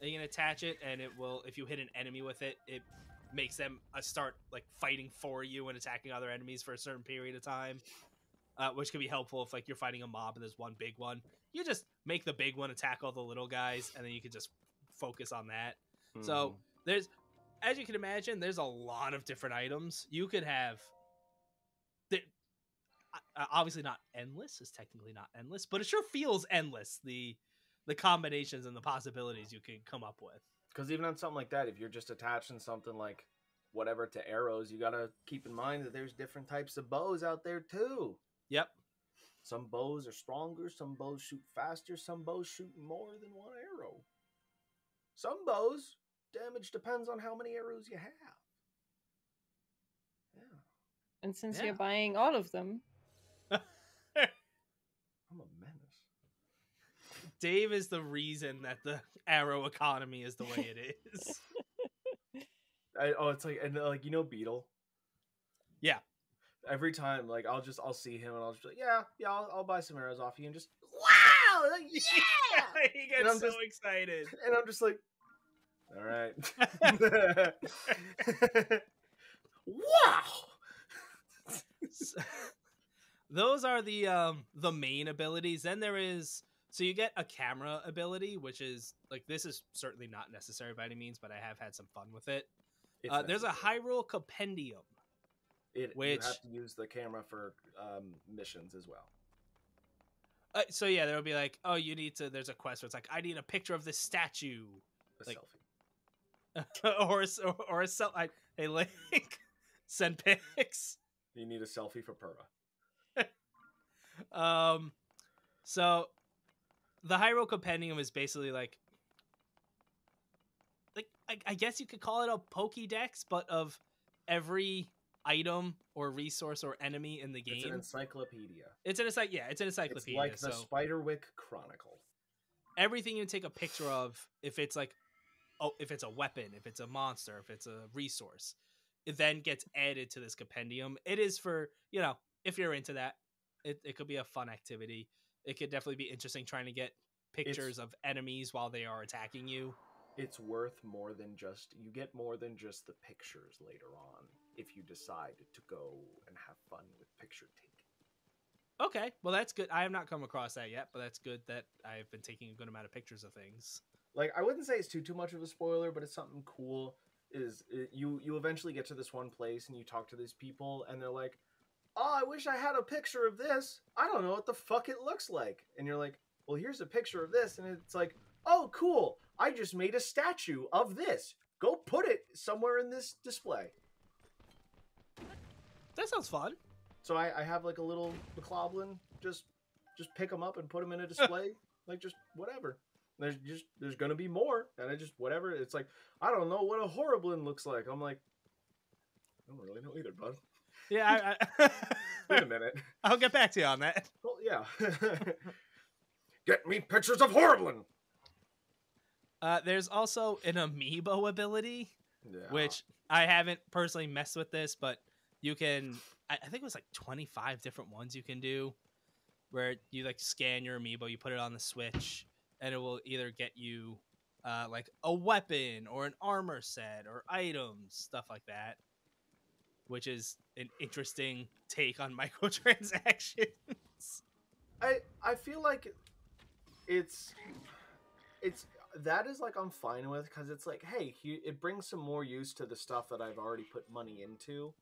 and you can attach it, and it will, if you hit an enemy with it, it makes them start like fighting for you and attacking other enemies for a certain period of time, which can be helpful if like you're fighting a mob and there's one big one. You just make the big one attack all the little guys, and then you can just focus on that. So there's, as you can imagine, there's a lot of different items you could have. Obviously not endless. It's technically not endless, but it sure feels endless, the combinations and the possibilities you could come up with. Because even on something like that, if you're just attaching something like whatever to arrows, you gotta keep in mind that there's different types of bows out there too. Yep. Some bows are stronger, some bows shoot faster, some bows shoot more than one arrow. Some bows, damage depends on how many arrows you have. Yeah. And since you're buying all of them, I'm a menace. Dave is the reason that the arrow economy is the way it is. It's like, and like, you know, Beetle. Yeah. Every time, like, I'll see him and I'll just be like, I'll buy some arrows off you, and just wow, like, yeah. He gets so excited, and I'm just like, all right, wow. Those are the main abilities. Then there is So you get a camera ability, which is like, this is certainly not necessary by any means, but I have had some fun with it. There's a necessary. Hyrule Compendium, You which have to use the camera for missions as well. so yeah, there'll be like, oh, you need to. There's a quest where it's like, I need a picture of this statue, A like, selfie. or a hey, Link, send pics. You need a selfie for Purra. So the Hyrule Compendium is basically like I guess you could call it a Pokédex, but of every item or resource or enemy in the game. It's an encyclopedia. It's an encyclopedia. It's like the Spiderwick Chronicle. Everything you take a picture of, if it's like, if it's a weapon, if it's a monster, if it's a resource, it then gets added to this compendium. It is for, if you're into that, it could be a fun activity. It could definitely be interesting trying to get pictures of enemies while they are attacking you. It's worth more than you get more than just the pictures later on if you decide to go and have fun with picture taking. Okay, well that's good. I have not come across that yet, but that's good that I've been taking a good amount of pictures of things. Like, I wouldn't say it's too much of a spoiler, but it's something cool. You eventually get to this one place and you talk to these people and they're like, oh, I wish I had a picture of this. I don't know what the fuck it looks like. And you're like, well, here's a picture of this. And it's like, oh, cool. I just made a statue of this. Go put it somewhere in this display. That sounds fun. So I have like a little McLoblin. Just pick them up and put them in a display. Like, just whatever. There's gonna be more. And I just, whatever. It's like, I don't know what a Horriblin looks like. I'm like, I don't really know either, bud. Yeah, Wait a minute. I'll get back to you on that. Well, yeah. Get me pictures of Horriblin! There's also an amiibo ability, which I haven't personally messed with this, but you can, I think it was like 25 different ones you can do, where you like scan your amiibo, you put it on the Switch, and it will either get you like a weapon or an armor set or items, stuff like that, which is an interesting take on microtransactions. I feel like it's that is like I'm fine with, because it's like, hey, it brings some more use to the stuff that I've already put money into.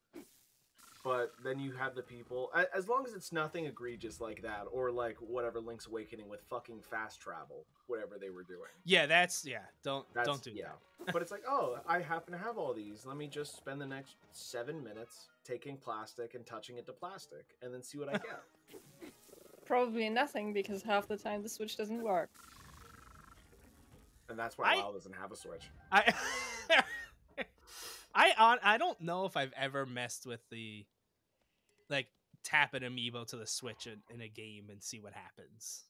But then you have the people, as long as it's nothing egregious like that, or like whatever Link's Awakening with fucking fast travel, whatever they were doing. Yeah, don't do that. But it's like, oh, I happen to have all these. Let me just spend the next 7 minutes taking plastic and touching it to plastic, and then see what I get. Probably nothing, because half the time the Switch doesn't work. And that's why Lile doesn't have a Switch. I don't know if I've ever messed with the, like, tap an amiibo to the Switch in a game and see what happens.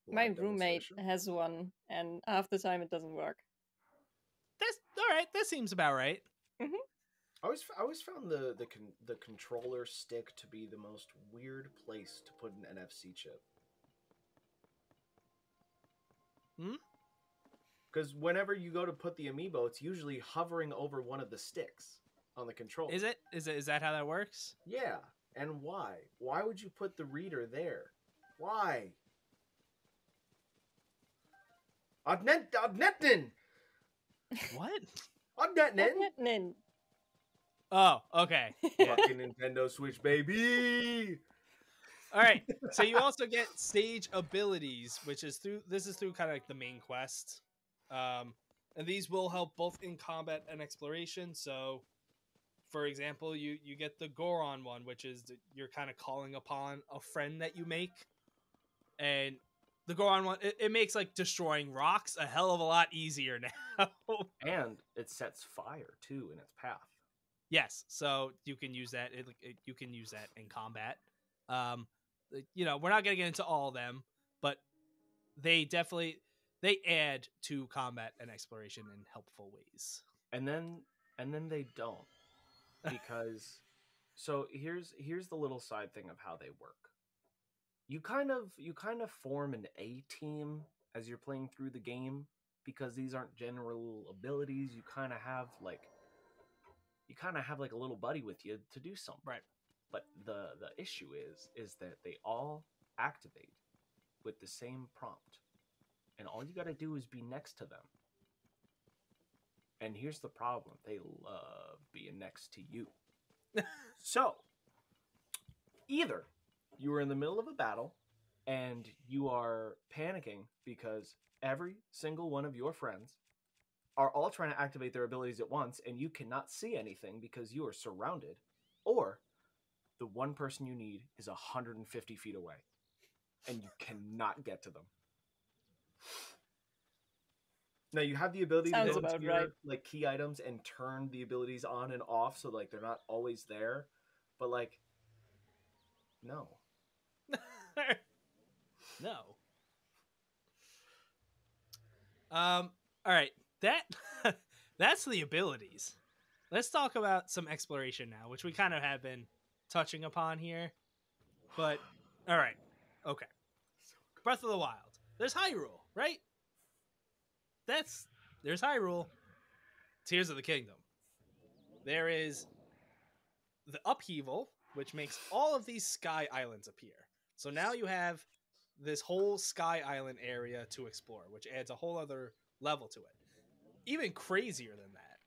My roommate has one, and half the time it doesn't work. That's all right. That seems about right. Mm-hmm. I always found the controller stick to be the most weird place to put an NFC chip. Because whenever you go to put the amiibo, it's usually hovering over one of the sticks on the controller. Is it? Is that how that works? Yeah. And why? Why would you put the reader there? Why? Adnetin! What? Adnetin! Oh, okay. Fucking Nintendo Switch, baby! All right. So you also get stage abilities, which is through kind of like the main quest. And these will help both in combat and exploration. So, for example, you get the Goron one, which is you're kind of calling upon a friend that you make. And the Goron one, it makes like destroying rocks a hell of a lot easier now. And it sets fire too in its path. Yes, so you can use that. You can use that in combat. We're not gonna get into all of them, but they add to combat and exploration in helpful ways. And then they don't, because so here's the little side thing of how they work. You kind of form an A team as you're playing through the game, because these aren't general abilities. You kind of have like a little buddy with you to do something. Right. But the issue is that they all activate with the same prompt. And all you got to do is be next to them. And here's the problem. They love being next to you. So, either you are in the middle of a battle and you are panicking because every single one of your friends are all trying to activate their abilities at once and you cannot see anything because you are surrounded, or the one person you need is 150 feet away and you cannot get to them. Now you have the ability Sounds to go about into your right. like key items and turn the abilities on and off so like they're not always there, but like no. No. All right. That's the abilities. Let's talk about some exploration now, which we kind of have been touching upon here. But all right. Okay. Breath of the Wild. There's Hyrule, right? There's Hyrule. Tears of the Kingdom. There is the upheaval, which makes all of these sky islands appear. So now you have this whole sky island area to explore, which adds a whole other level to it. Even crazier than that,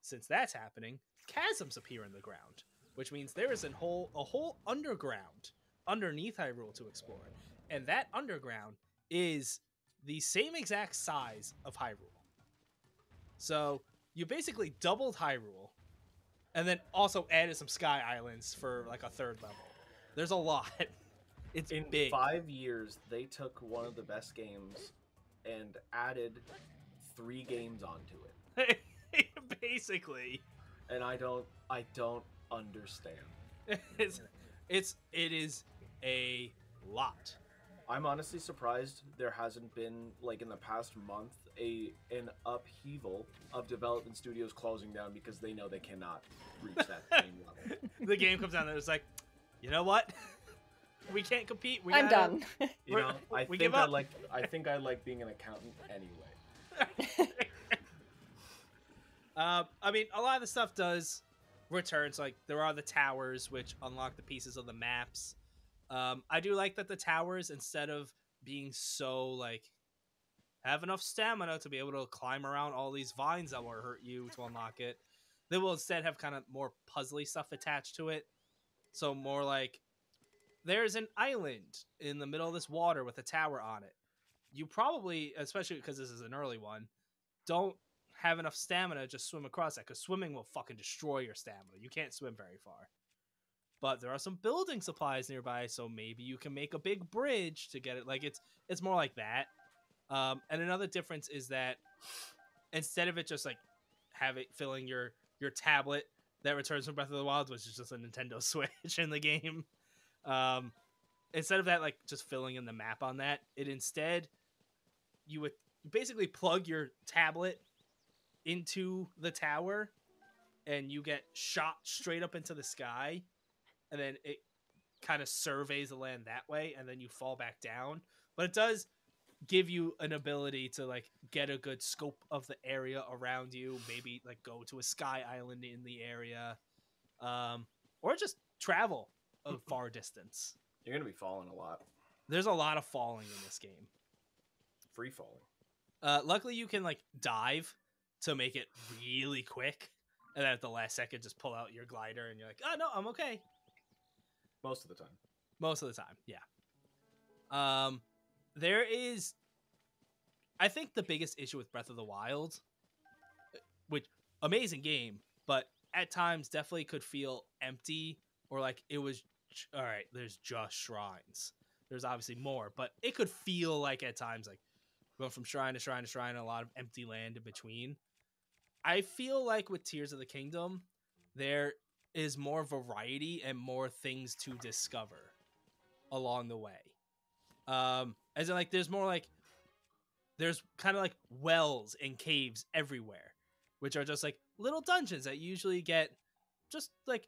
since that's happening, chasms appear in the ground, which means there is a whole underground underneath Hyrule to explore. And that underground is the same exact size of Hyrule. So you basically doubled Hyrule and then also added some sky islands for like a third level. There's a lot. It's In big. 5 years, they took one of the best games and added 3 games onto it. Basically. And I don't understand. It is a lot. I'm honestly surprised there hasn't been, like in the past month, an upheaval of development studios closing down because they know they cannot reach that same level. The game comes out and it's like, you know what? We can't compete. I'm done. You know, I we think give I up. like being an accountant anyway. I mean, a lot of the stuff does return. So, like, there are the towers, which unlock the pieces of the maps. I do like that the towers, instead of being so, like, have enough stamina to be able to climb around all these vines that will hurt you to unlock it, they will instead have kind of more puzzly stuff attached to it. So, more like, there's an island in the middle of this water with a tower on it. You probably, especially because this is an early one, don't have enough stamina to just swim across that, because swimming will fucking destroy your stamina. You can't swim very far. But there are some building supplies nearby, so maybe you can make a big bridge to get it. Like, it's more like that. And another difference is that instead of it just like have it filling your tablet that returns from Breath of the Wild, which is just a Nintendo Switch in the game, instead of that like just filling in the map on that, it instead you would basically plug your tablet into the tower and you get shot straight up into the sky, and then it kind of surveys the land that way, and then you fall back down. But it does give you an ability to like get a good scope of the area around you, maybe like go to a sky island in the area, or just travel a far distance. You're gonna be falling a lot. There's a lot of falling in this game. Free falling. Luckily you can like dive to make it really quick, and then at the last second just pull out your glider and you're like, oh no, I'm okay. Most of the time. Most of the time, yeah. There is, I think the biggest issue with Breath of the Wild, which amazing game, but at times definitely could feel empty, or like it was, all right, there's just shrines. There's obviously more, but it could feel like at times like going from shrine to shrine to shrine, and a lot of empty land in between. I feel like with Tears of the Kingdom, there is more variety and more things to discover along the way. As in like there's more like there's kind of like wells and caves everywhere, which are just like little dungeons that usually get just like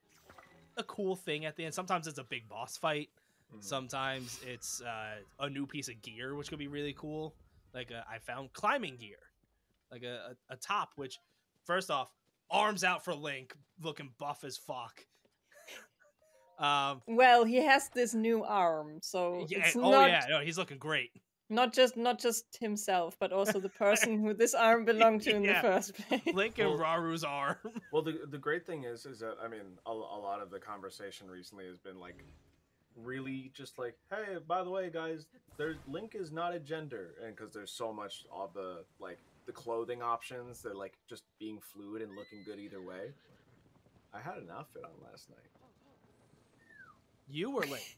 a cool thing at the end. Sometimes it's a big boss fight. Mm-hmm. Sometimes it's a new piece of gear, which could be really cool. Like I found climbing gear, like a top, which first off, arms out for Link, looking buff as fuck. Well, he has this new arm, so Yeah. it's Oh yeah. No, he's looking great. not just himself, but also the person who this arm belonged to in the Yeah. first place. Link and Raru's arm. Well, the great thing is that I mean, a lot of the conversation recently has been like, really just like, hey, by the way, guys, there's Link is not a gender, and because there's so much of the like the clothing options that like just being fluid and looking good either way. I had an outfit on last night. You were Link.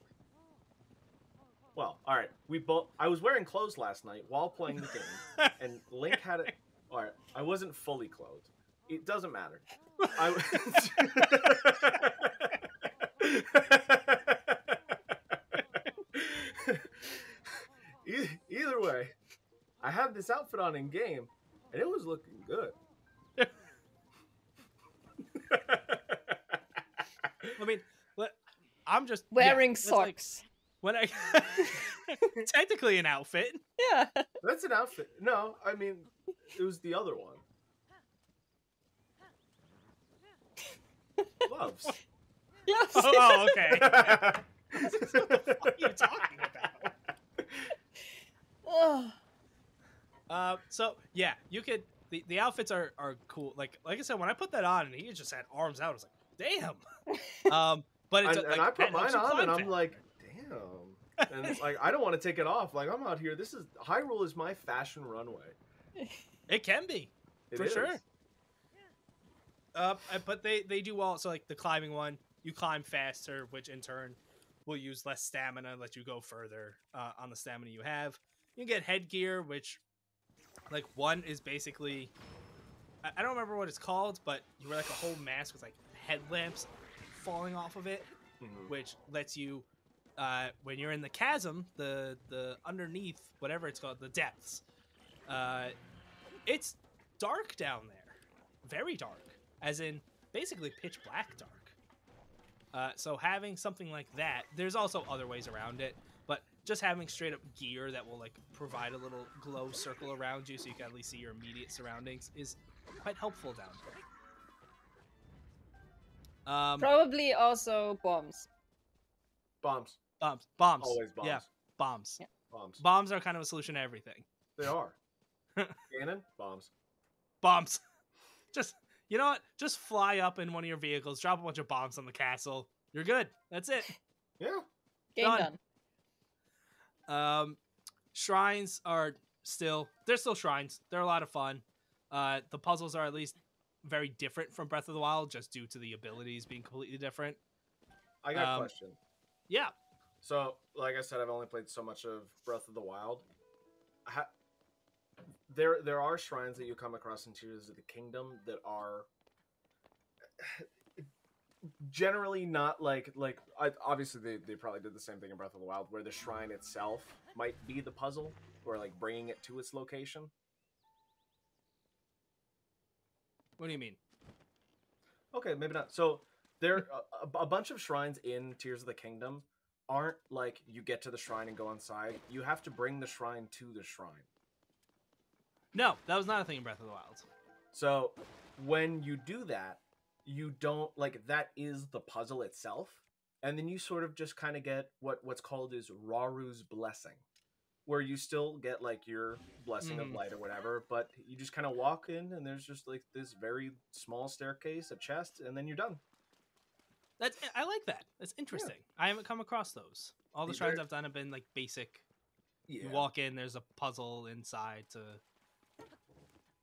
Well, all right, we both. I was wearing clothes last night while playing the game, and Link had it. All right, I wasn't fully clothed. It doesn't matter. Either way, I had this outfit on in game, and it was looking good. I mean, I'm just Wearing like, socks. when I technically an outfit. Yeah. That's an outfit. No, I mean, it was the other one. Gloves. Yes. Oh, okay. What the fuck are you talking Oh. about? So yeah, you could. The outfits are cool. Like I said, when I put that on and he just had arms out, I was like, damn. But it's And like, I put that mine helps you on, climb and I'm fast. like, damn. And it's like, I don't want to take it off. Like, I'm out here. This is Hyrule is my fashion runway. It can be. It For is. sure. But they do all. So like the climbing one, you climb faster, which in turn will use less stamina, let you go further on the stamina you have. You can get headgear, which like one is basically, I don't remember what it's called, but you wear like a whole mask with like headlamps falling off of it, Mhm. which lets you when you're in the chasm, the underneath, whatever it's called, the depths, it's dark down there, very dark, as in basically pitch black dark. So having something like that, there's also other ways around it, but just having straight up gear that will like provide a little glow circle around you so you can at least see your immediate surroundings is quite helpful down there. Probably also bombs. Bombs. Bombs. Always bombs. Yeah, bombs. Yeah. Bombs. Bombs are kind of a solution to everything. They are. Cannon? Bombs. Bombs. Just, you know what? Just fly up in one of your vehicles, drop a bunch of bombs on the castle. You're good. That's it. Yeah. Game Done. done. Shrines are they're still shrines. They're a lot of fun. The puzzles are at least very different from Breath of the Wild, just due to the abilities being completely different. I got a question. Yeah. So, like I said, I've only played so much of Breath of the Wild. There are shrines that you come across in Tears of the Kingdom that are generally not obviously they probably did the same thing in Breath of the Wild, where the shrine itself might be the puzzle, or like bringing it to its location. What do you mean? Okay, maybe not. So there a bunch of shrines in Tears of the Kingdom aren't like you get to the shrine and go inside. You have to bring the shrine to the shrine. No, that was not a thing in Breath of the Wild. So when you do that, you don't like that is the puzzle itself, and then you sort of just kind of get what's called is Raru's blessing, where you still get like your blessing of light or whatever, but you just kind of walk in and there's just like this very small staircase, a chest, and then you're done. I like that. That's interesting. Yeah. I haven't come across those. All the shrines I've done have been like basic. Yeah. You walk in, there's a puzzle inside to.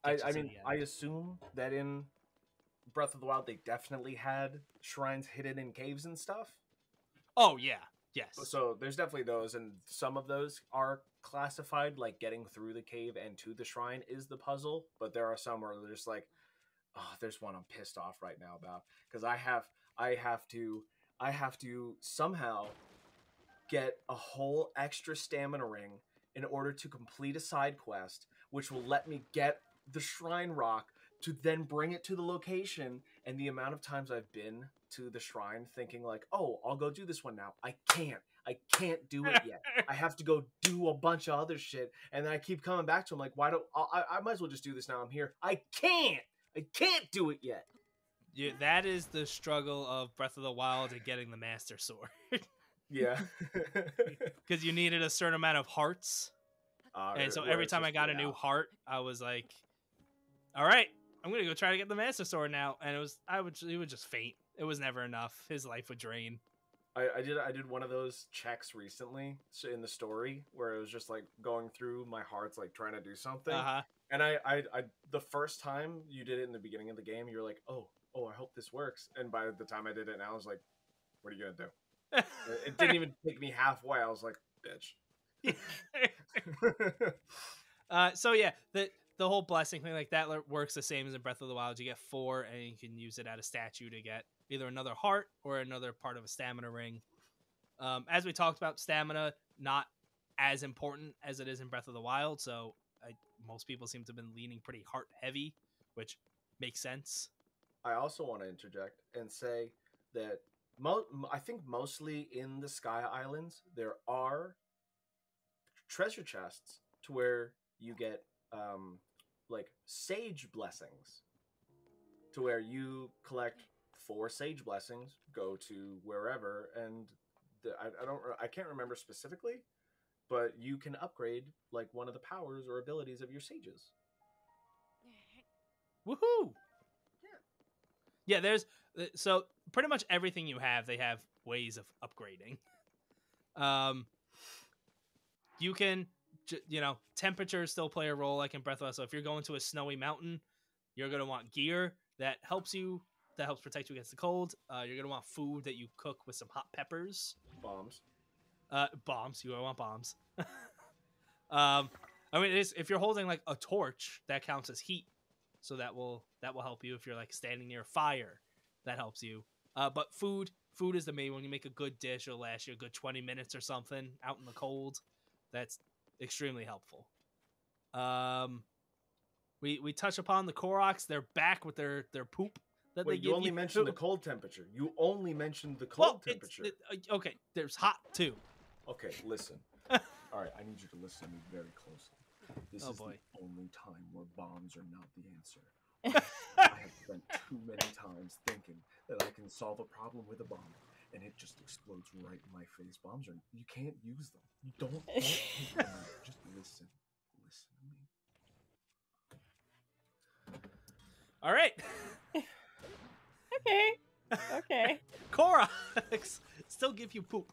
I mean, I assume that in Breath of the Wild they definitely had shrines hidden in caves and stuff. Oh yeah, yes. So there's definitely those, and some of those are classified like getting through the cave and to the shrine is the puzzle, but there are some where they're just like, oh, there's one I'm pissed off right now about, because I have to somehow get a whole extra stamina ring in order to complete a side quest, which will let me get the shrine rock to then bring it to the location. And the amount of times I've been to the shrine thinking like, oh, I'll go do this one now. I can't do it yet. I have to go do a bunch of other shit. And then I keep coming back to him like, why don't I might as well just do this now I'm here. I can't do it yet. that is the struggle of Breath of the Wild and getting the Master Sword. Yeah. Because you needed a certain amount of hearts. And so Where every it's time I just got a way new out. heart, I was like, all right, I'm going to go try to get the Master Sword now. And he would just faint. It was never enough. His life would drain. I did one of those checks recently in the story where it was just like going through my hearts, like trying to do something. Uh-huh. And I the first time you did it in the beginning of the game, you're like, oh, I hope this works. And by the time I did it now, I was like, what are you gonna do? It didn't even take me halfway. I was like, bitch. So yeah, the whole blessing thing like that works the same as in Breath of the Wild. You get 4, and you can use it at a statue to get either another heart or another part of a stamina ring. As we talked about, stamina not as important as it is in Breath of the Wild, so most people seem to have been leaning pretty heart heavy, which makes sense. I also want to interject and say that I think mostly in the Sky Islands there are treasure chests to where you get like sage blessings, to where you collect 4 sage blessings, go to wherever, and I can't remember specifically, but you can upgrade like one of the powers or abilities of your sages. Woohoo! Yeah, there's so pretty much everything you have, they have ways of upgrading. You can, temperatures still play a role like in Breath of the Wild. So if you're going to a snowy mountain, you're going to want gear that helps protect you against the cold. You're going to want food that you cook with some hot peppers. Bombs. Bombs. You want bombs. I mean, if you're holding like a torch, that counts as heat. So that will help you. If you're like standing near a fire, that helps you. But food is the main one. You make a good dish, it'll last you a good 20 minutes or something out in the cold. That's extremely helpful. We touch upon the Koroks. They're back with their poop that they give you. You only mentioned the cold temperature. You only mentioned the cold temperature. Okay, there's hot too. Okay, listen. All right, I need you to listen to me very closely. This is the only time where bombs are not the answer. I have spent too many times thinking that I can solve a problem with a bomb, and it just explodes right in my face. Bombs you can't use them. You don't take them out. Just listen to me. All right. Okay. Koroks still give you poop.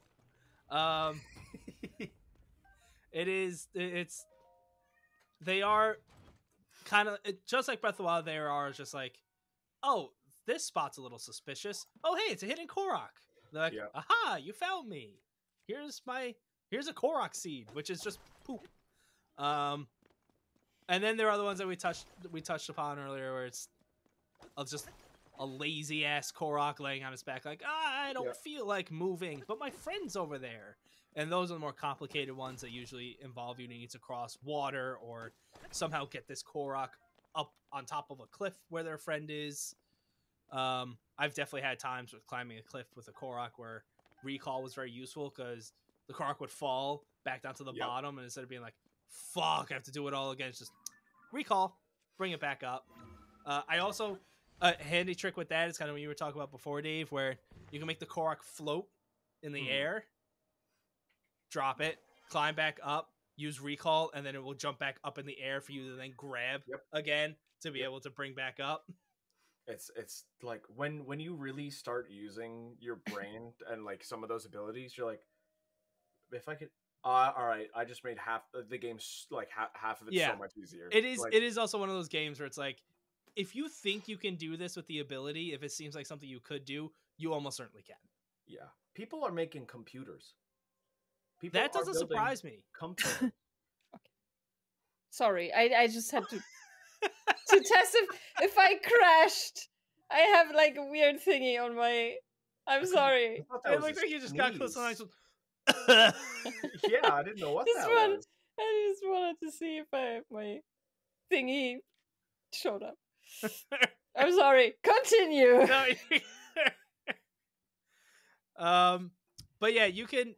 They are kind of just like Breath of the Wild. They are just like, oh, this spot's a little suspicious. Oh, hey, it's a hidden Korok. They're like, aha, you found me. Here's a Korok seed, which is just poop. And then there are the ones that we touched upon earlier, where it's just a lazy ass Korok laying on his back, like, I don't feel like moving, but my friend's over there. And those are the more complicated ones that usually involve you needing to cross water or somehow get this Korok up on top of a cliff where their friend is. I've definitely had times with climbing a cliff with a Korok where recall was very useful, because the Korok would fall back down to the bottom, and instead of being like, fuck, I have to do it all again, it's just recall, bring it back up. I also, a handy trick with that is kind of what you were talking about before, Dave, where you can make the Korok float in the air, drop it, climb back up, use recall, and then it will jump back up in the air for you to then grab again to be able to bring back up. It's like when you really start using your brain and like some of those abilities, you're like, if I could, all right, I just made half the game's like half of it so much easier. It is also one of those games where it's like, if you think you can do this with the ability, if it seems like something you could do, you almost certainly can. Yeah, people are making computers. That doesn't surprise me. Okay. Sorry, I just had to test if I crashed. I have like a weird thingy on my. I'm sorry. It looked like you just got close and yeah, I didn't know what that was. I just wanted to see if my thingy showed up. I'm sorry. Continue. But yeah, you can.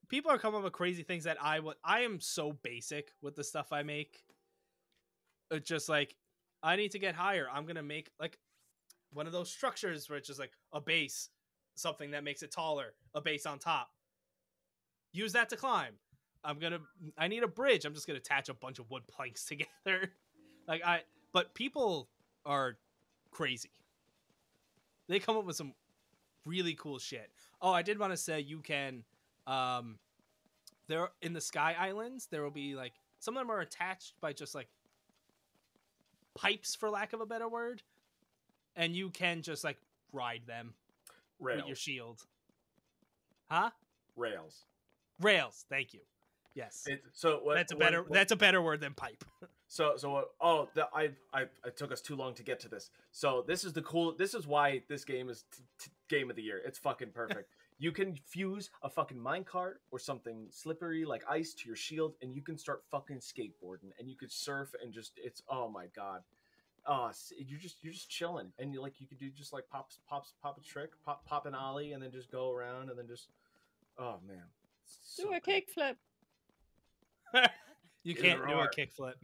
People are coming up with crazy things that I am so basic with the stuff I make. It's just like, I need to get higher. I'm gonna make like, one of those structures where it's just like a base, something that makes it taller, a base on top. Use that to climb. I need a bridge. I'm just gonna attach a bunch of wood planks together. But people are crazy. They come up with some really cool shit. Oh, I did want to say you can, there in the Sky Islands, there will be like, some of them are attached by just like pipes, for lack of a better word, and you can just like ride them with your Rails. shield. Huh? Rails. Rails. Thank you. Yes. So what? That's a better word than pipe. So what? Oh, I took us too long to get to this. So this is why this game is game of the year. It's fucking perfect. You can fuse a fucking minecart or something slippery like ice to your shield, and you can start fucking skateboarding, and you could surf and just oh my god. You're just chilling, and you could do just like pop a trick, pop an ollie, and then just go around, and then just oh man, Do a kickflip. You can't do a kickflip.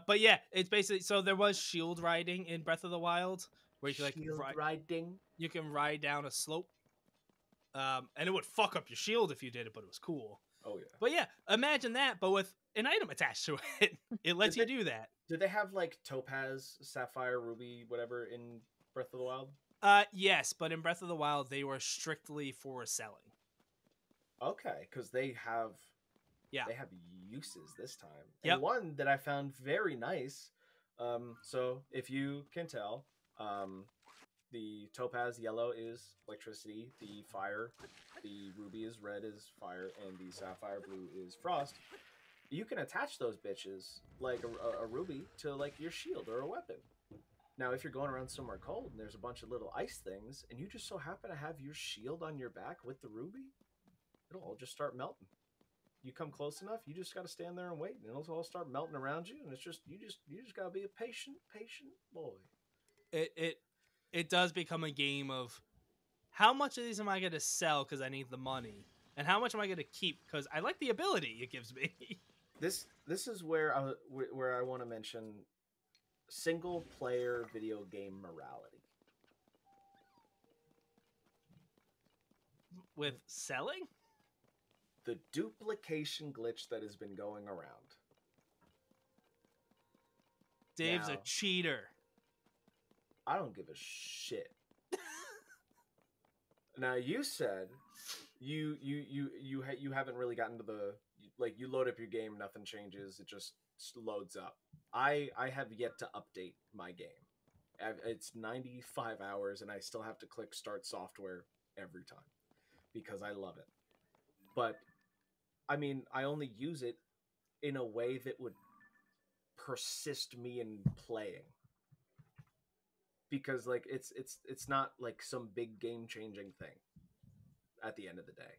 But yeah, it's basically, so there was shield riding in Breath of the Wild where you can like riding. You can ride down a slope, and it would fuck up your shield if you did it, but it was cool. Oh yeah. But yeah, imagine that, but with an item attached to it. It lets you do that. Did they have like topaz, sapphire, ruby, whatever in Breath of the Wild? Yes, but in Breath of the Wild they were strictly for selling. Okay, because they have uses this time. Yep. And one that I found very nice. So if you can tell, the topaz yellow is electricity, the ruby is red is fire, and the sapphire blue is frost. You can attach those bitches like a ruby to like your shield or a weapon. Now, if you're going around somewhere cold and there's a bunch of little ice things, and you just so happen to have your shield on your back with the ruby, it'll all just start melting. You come close enough, you just got to stand there and wait, and it'll all start melting around you. And it's just you just got to be a patient boy. It does become a game of how much of these am I going to sell because I need the money, and how much am I going to keep because I like the ability it gives me. This is where I want to mention single player video game morality. With selling? The duplication glitch that has been going around. Dave's a cheater. I don't give a shit. Now you said you haven't really gotten to the, like, you load up your game, nothing changes, it just loads up. I have yet to update my game. It's 95 hours and I still have to click start software every time because I love it. But I mean, I only use it in a way that would persist me in playing. Because like it's not like some big game changing thing at the end of the day.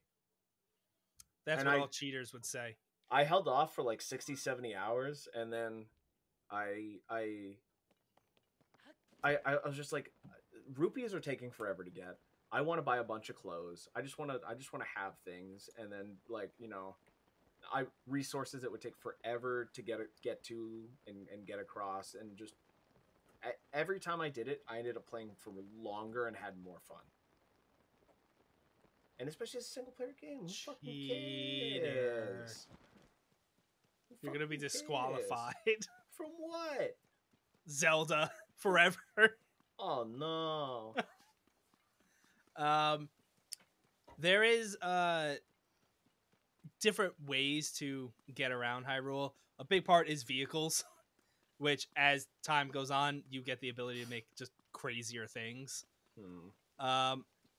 That's what all cheaters would say. I held off for like 60, 70 hours, and then I was just like, rupees are taking forever to get. I want to buy a bunch of clothes. I just want to have things, and then like, you know, resources that would take forever to get to and get across, and just every time I did it, I ended up playing for longer and had more fun. And especially as a single player game, who fucking cares? You're gonna be disqualified. From what? Zelda forever. Oh no. There is different ways to get around Hyrule. A big part is vehicles, which as time goes on, you get the ability to make just crazier things.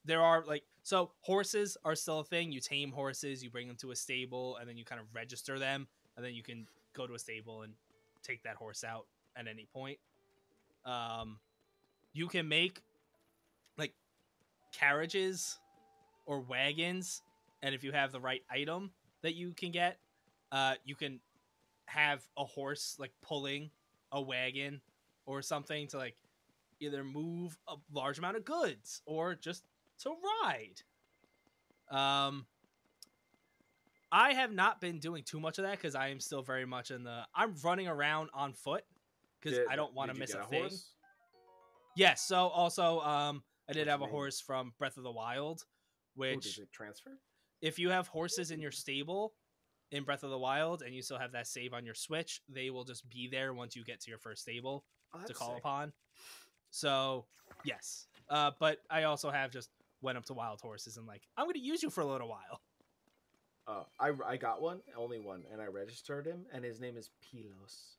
There are so horses are still a thing. You tame horses, you bring them to a stable, and then you kind of register them, and then you can go to a stable and take that horse out at any point. You can make like carriages or wagons, and if you have the right item that you can get, you can have a horse like pulling a wagon or something to like either move a large amount of goods or just to ride. I have not been doing too much of that because I am still very much I'm running around on foot because I don't want to miss a thing. Horse? Yes. So also, I did What's have a name? horse from Breath of the Wild, Oh, which does it transfer? if you have horses in your stable in Breath of the Wild and you still have that save on your Switch, they will just be there once you get to your first stable Oh, to that's call sick. upon. So yes, but I also have just went up to wild horses and like I'm going to use you for a little while. I got one, only one, and I registered him, and his name is Pilos.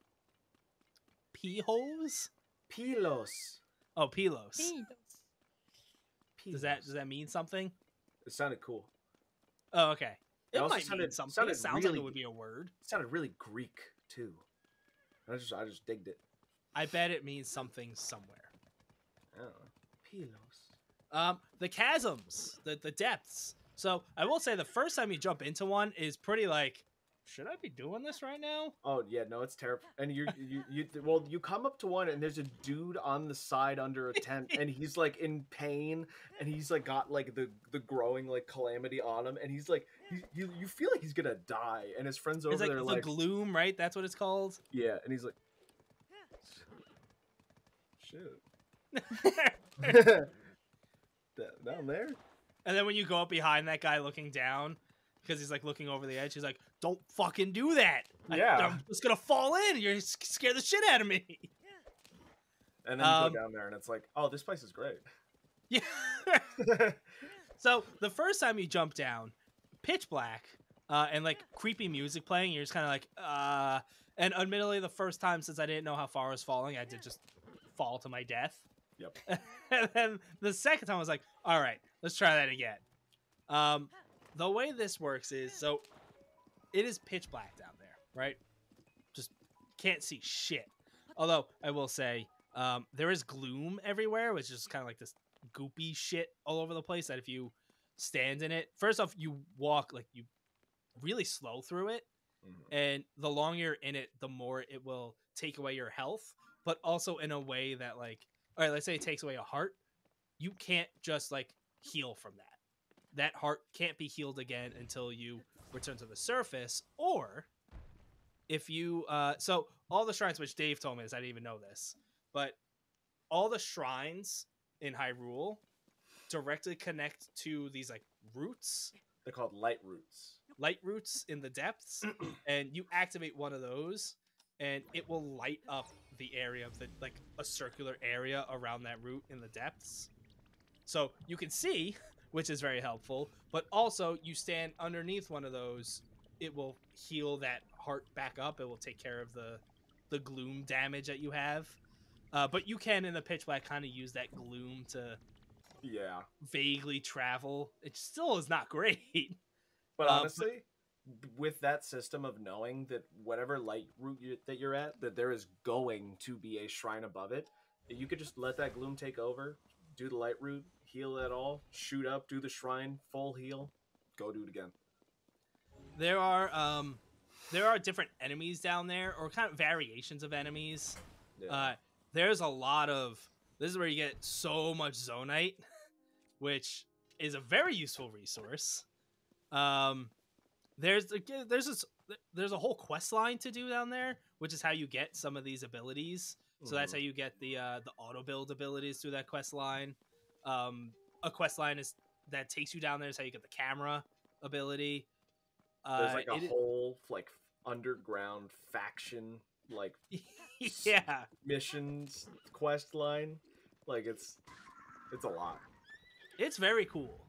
P-holes? Pilos. Oh, Pilos. Pilos. Does that mean something? It sounded cool. Oh, okay. It also might mean something. sounded It sounds really, like it would be a word. It sounded really Greek too. I just digged it. I bet it means something somewhere. I don't know. Pilos. The chasms, the depths. So I will say the first time you jump into one is pretty like, should I be doing this right now? Oh yeah, no, it's terrible. And you you come up to one and there's a dude on the side under a tent and he's like in pain and he's like got like the growing like calamity on him and he's like you feel like he's gonna die and his friends over It's like there the like gloom, right? That's what it's called. yeah, and he's like shit. Down there? And then when you go up behind that guy looking down, because he's like looking over the edge, he's like, "Don't fucking do that! Yeah. I'm just gonna fall in. You're scare the shit out of me." And then you go down there and it's like, oh, this place is great. Yeah. So the first time you jump down, pitch black, and like creepy music playing, you're just kind of like, And admittedly, the first time since I didn't know how far I was falling, I did just fall to my death. Yep. And then the second time I was like, all right, let's try that again. The way this works is, so it is pitch black down there, right? Just can't see shit. Although I will say, there is gloom everywhere, which is kind of like this goopy shit all over the place that if you stand in it, first off, you walk like you really slow through it. Mm-hmm. And the longer you're in it, the more it will take away your health, but also in a way that like, all right, let's say it takes away a heart. You can't just like heal from that. That heart can't be healed again until you return to the surface. Or if you, so all the shrines, which Dave told me this, I didn't even know this, but all the shrines in Hyrule directly connect to these like roots. They're called light roots In the depths, and you activate one of those and it will light up the area of the like a circular area around that root in the depths, so you can see, which is very helpful. But also you stand underneath one of those, it will heal that heart back up. It will take care of the gloom damage that you have, but you can in the pitch black kind of use that gloom to vaguely travel. It still is not great. But honestly, with that system of knowing that whatever light route that you're at, that there is going to be a shrine above it, you could just let that gloom take over, do the light route, heal it all, shoot up, do the shrine, full heal, go do it again. There are different enemies down there, or kind of variations of enemies. Yeah. There's a lot of, this is where you get so much Zonite, which is a very useful resource. There's a whole quest line to do down there, which is how you get some of these abilities. So that's how you get the auto build abilities through that quest line. A quest line that takes you down there is how you get the camera ability. There's like a whole like underground faction like missions quest line. Like it's a lot. It's very cool.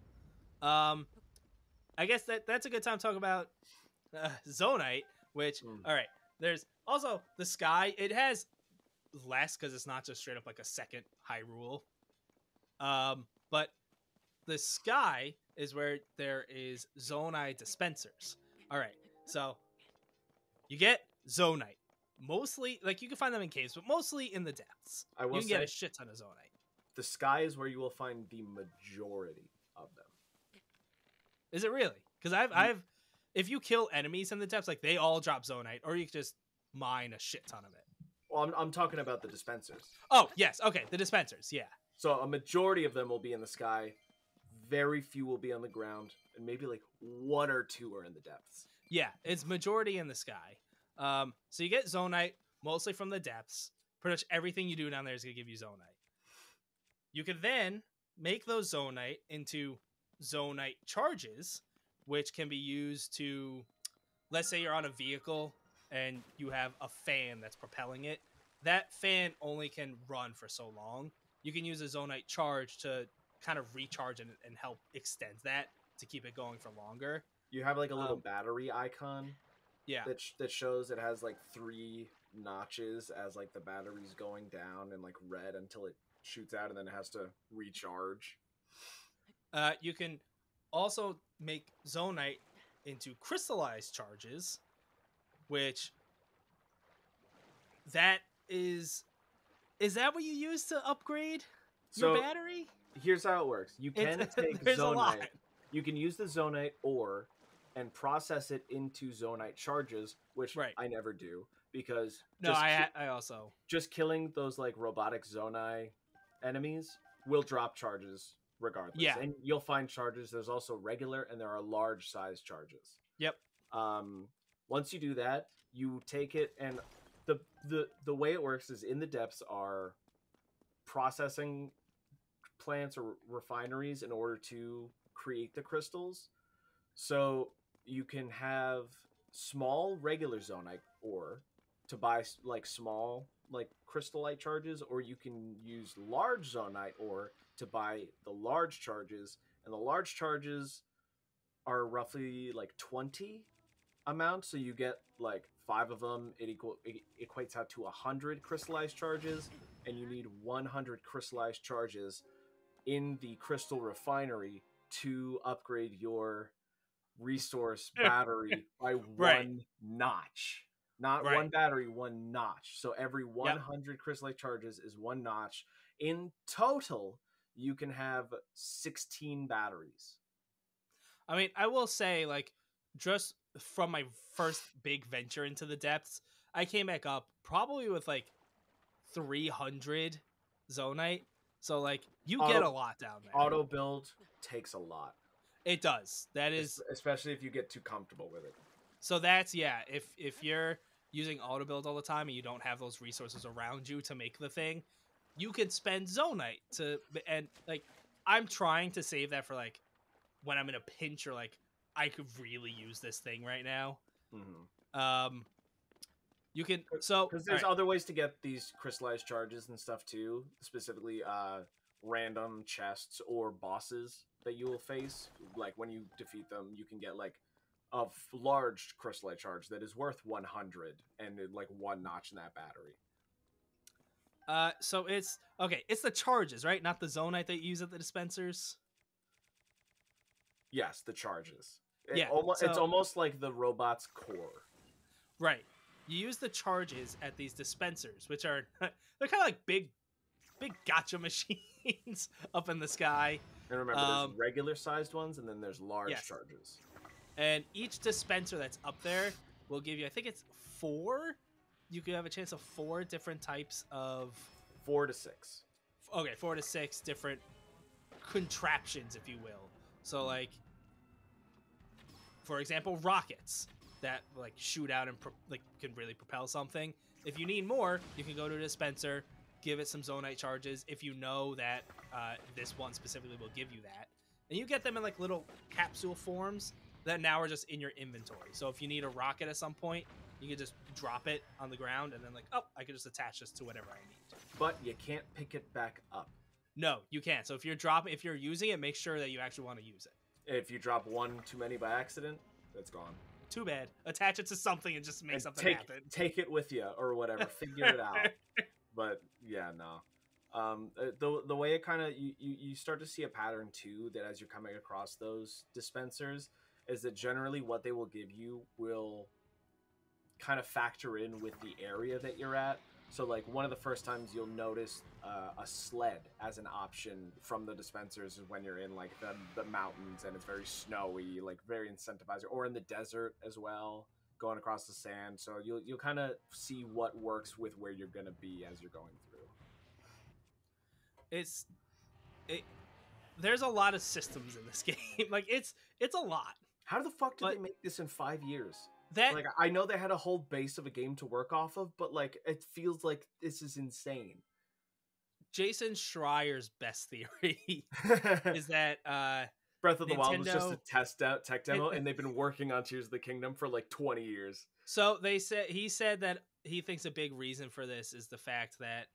I guess that's a good time to talk about Zonite, which, all right, there's also the sky. It has less because it's not just straight up like a second Hyrule. But the sky is where there is Zonite dispensers. All right, so you get Zonite. Mostly, like, you can find them in caves, but mostly in the depths. You can get a shit ton of Zonite. The sky is where you will find the majority of them. Is it really? Because I've if you kill enemies in the depths, like they all drop Zonite, or you can just mine a shit ton of it. Well, I'm talking about the dispensers. Oh yes, okay, the dispensers, yeah. So a majority of them will be in the sky, very few will be on the ground, and maybe like one or two are in the depths. Yeah, it's majority in the sky. So you get Zonite mostly from the depths. Pretty much everything you do down there is gonna give you Zonite. You can then make those Zonite into Zonite charges, which can be used to, let's say you're on a vehicle and you have a fan that's propelling it. That fan only can run for so long. You can use a Zonite charge to kind of recharge and help extend that to keep it going for longer. You have like a little battery icon Yeah. that shows it has like 3 notches as like the battery's going down and like red until it shoots out and then it has to recharge. You can also make Zonite into crystallized charges, which that is that what you use to upgrade your battery? Here's how it works. You can take Zonite. You can use the Zonite ore and process it into Zonite charges, which I never do because I also just killing those like robotic Zonai enemies will drop charges regardless. Yeah. And you'll find charges. There's also regular and there are large size charges. Yep. Once you do that, you take it and the way it works is in the depths are processing plants or refineries in order to create the crystals. So you can have small regular Zonite ore to buy like small like crystallite charges, or you can use large Zonite ore to buy the large charges, and the large charges are roughly like 20 amounts, so you get like 5 of them. It equates out to 100 crystallized charges, and you need 100 crystallized charges in the crystal refinery to upgrade your resource battery by 1 notch. Not 1 battery, 1 notch. So every 100 crystallite charges is 1 notch. In total, you can have 16 batteries. I mean, I will say, like, just from my first big venture into the depths, I came back up probably with like 300 Zonite. So like you get a lot down there. Auto build takes a lot. It does. That is, especially if you get too comfortable with it. So that's if you're using auto build all the time and you don't have those resources around you to make the thing, you can spend Zonite and like I'm trying to save that for like when I'm in a pinch or like I could really use this thing right now. Mm-hmm. You can because there's other ways to get these crystallized charges and stuff too, specifically random chests or bosses that you will face. Like when you defeat them, you can get like a large crystallite charge that is worth 100 and like 1 notch in that battery. So it's the charges, right? Not the Zonite that you use at the dispensers. Yes, the charges. It's almost like the robot's core. Right. You use the charges at these dispensers, which are they're kind of like big gacha machines up in the sky. And remember, there's regular sized ones, and then there's large charges. And each dispenser that's up there will give you, I think it's 4. You could have a chance of 4 different types of 4 to 6. Okay, 4 to 6 different contraptions, if you will. So, like, for example, rockets that like shoot out and can really propel something. If you need more, you can go to a dispenser, give it some Zonite charges. If you know that this one specifically will give you that, and you get them in like little capsule forms that now are just in your inventory. So if you need a rocket at some point, you can just drop it on the ground and then like, oh, I can just attach this to whatever I need. But you can't pick it back up. No, you can't. So if you're using it, make sure that you actually want to use it. If you drop 1 too many by accident, it's gone. Too bad. Attach it to something and just make something happen. Take it with you or whatever. Figure it out. But yeah, no. The way it kind of you start to see a pattern too, that as you're coming across those dispensers, is that generally what they will give you will kind of factor in with the area that you're at. So like one of the first times you'll notice a sled as an option from the dispensers is when you're in like the mountains and it's very snowy, like very incentivizing, or in the desert as well, going across the sand. So you'll kind of see what works with where you're gonna be as you're going through. There's a lot of systems in this game. Like it's a lot. How the fuck did they make this in 5 years? Like I know they had a whole base of a game to work off of, but like it feels like this is insane. Jason Schreier's best theory is that Breath of the Wild was just a Nintendo- tech demo, and they've been working on Tears of the Kingdom for like 20 years. So he said that he thinks a big reason for this is the fact that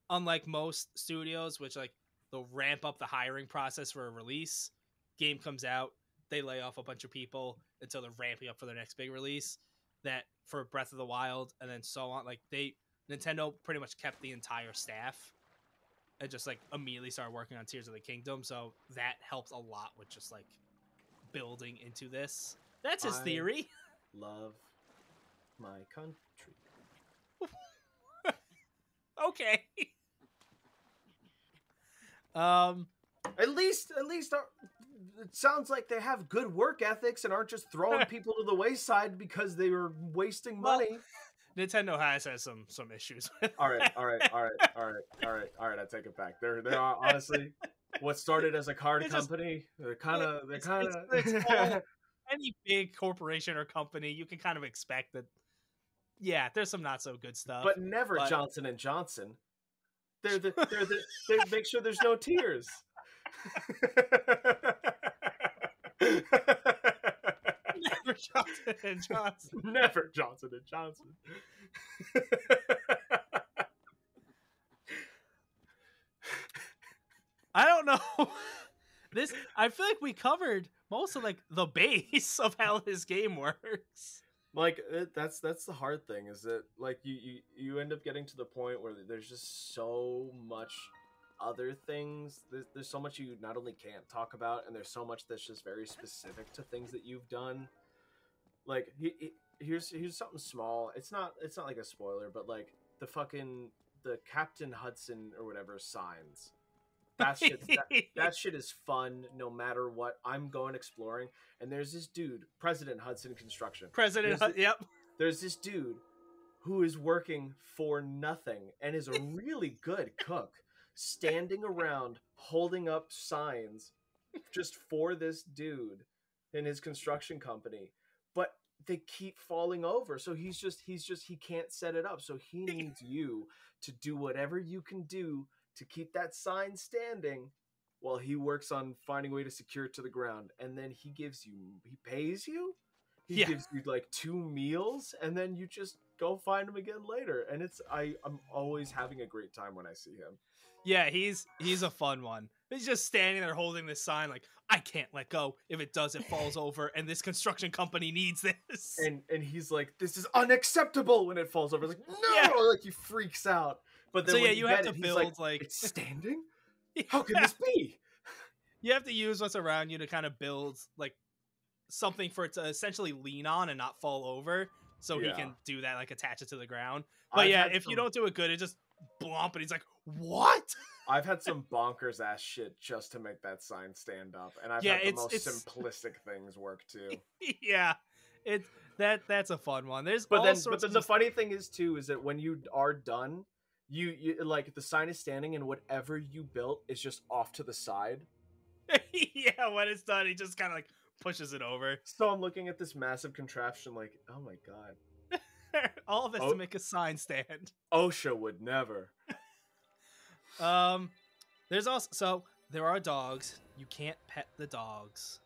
unlike most studios, which like they'll ramp up the hiring process for a release, game comes out, they lay off a bunch of people until they're ramping up for their next big release. That for Breath of the Wild and then so on, like Nintendo pretty much kept the entire staff and just like immediately started working on Tears of the Kingdom, so that helps a lot with just like building into this. That's his theory. Love my country. Okay. At least it sounds like they have good work ethics and aren't just throwing people to the wayside because they were wasting money. Nintendo has some issues with all right. I take it back. There are honestly what started as a card company. They're kind of any big corporation or company, you can kind of expect that. Yeah, there's some not so good stuff, but never Johnson and Johnson. They make sure there's no tears. Never Johnson and Johnson. Never Johnson and Johnson. I don't know. I feel like we covered most of like the base of how this game works. Like that's the hard thing is that like you end up getting to the point where there's just so much other things. There's so much you not only can't talk about, and there's so much that's just very specific to things that you've done. Like here's something small. It's not like a spoiler, but like the Captain Hudson or whatever signs. That shit is fun no matter what. I'm going exploring, and there's this dude, President Hudson Construction. Yep. There's this dude who is working for nothing and is a really good cook, standing around holding up signs just for this dude in his construction company. But they keep falling over, so he can't set it up. So he needs you to do whatever you can do to keep that sign standing while he works on finding a way to secure it to the ground. And then he pays you? He gives you like 2 meals, and then you just go find him again later. And I'm always having a great time when I see him. Yeah, he's a fun one. He's just standing there holding this sign like, I can't let go. If it does, it falls over, and this construction company needs this. And he's like, this is unacceptable when it falls over. It's like, no! Like, he freaks out. But then you have to build like it's standing? How can this be? You have to use what's around you to kind of build like something for it to essentially lean on and not fall over. So he can do that, like attach it to the ground. But if you don't do it good, it just blomp, and he's like, what? I've had some bonkers ass shit just to make that sign stand up, and I've had the most simplistic things work too. Yeah, that's a fun one. But then the funny thing is too is that when you are done, you like the sign is standing, and whatever you built is just off to the side. Yeah, when it's done, he just kind of like pushes it over. So I'm looking at this massive contraption, like, oh my god. All of this to make a sign stand. OSHA would never. There's also there are dogs. You can't pet the dogs.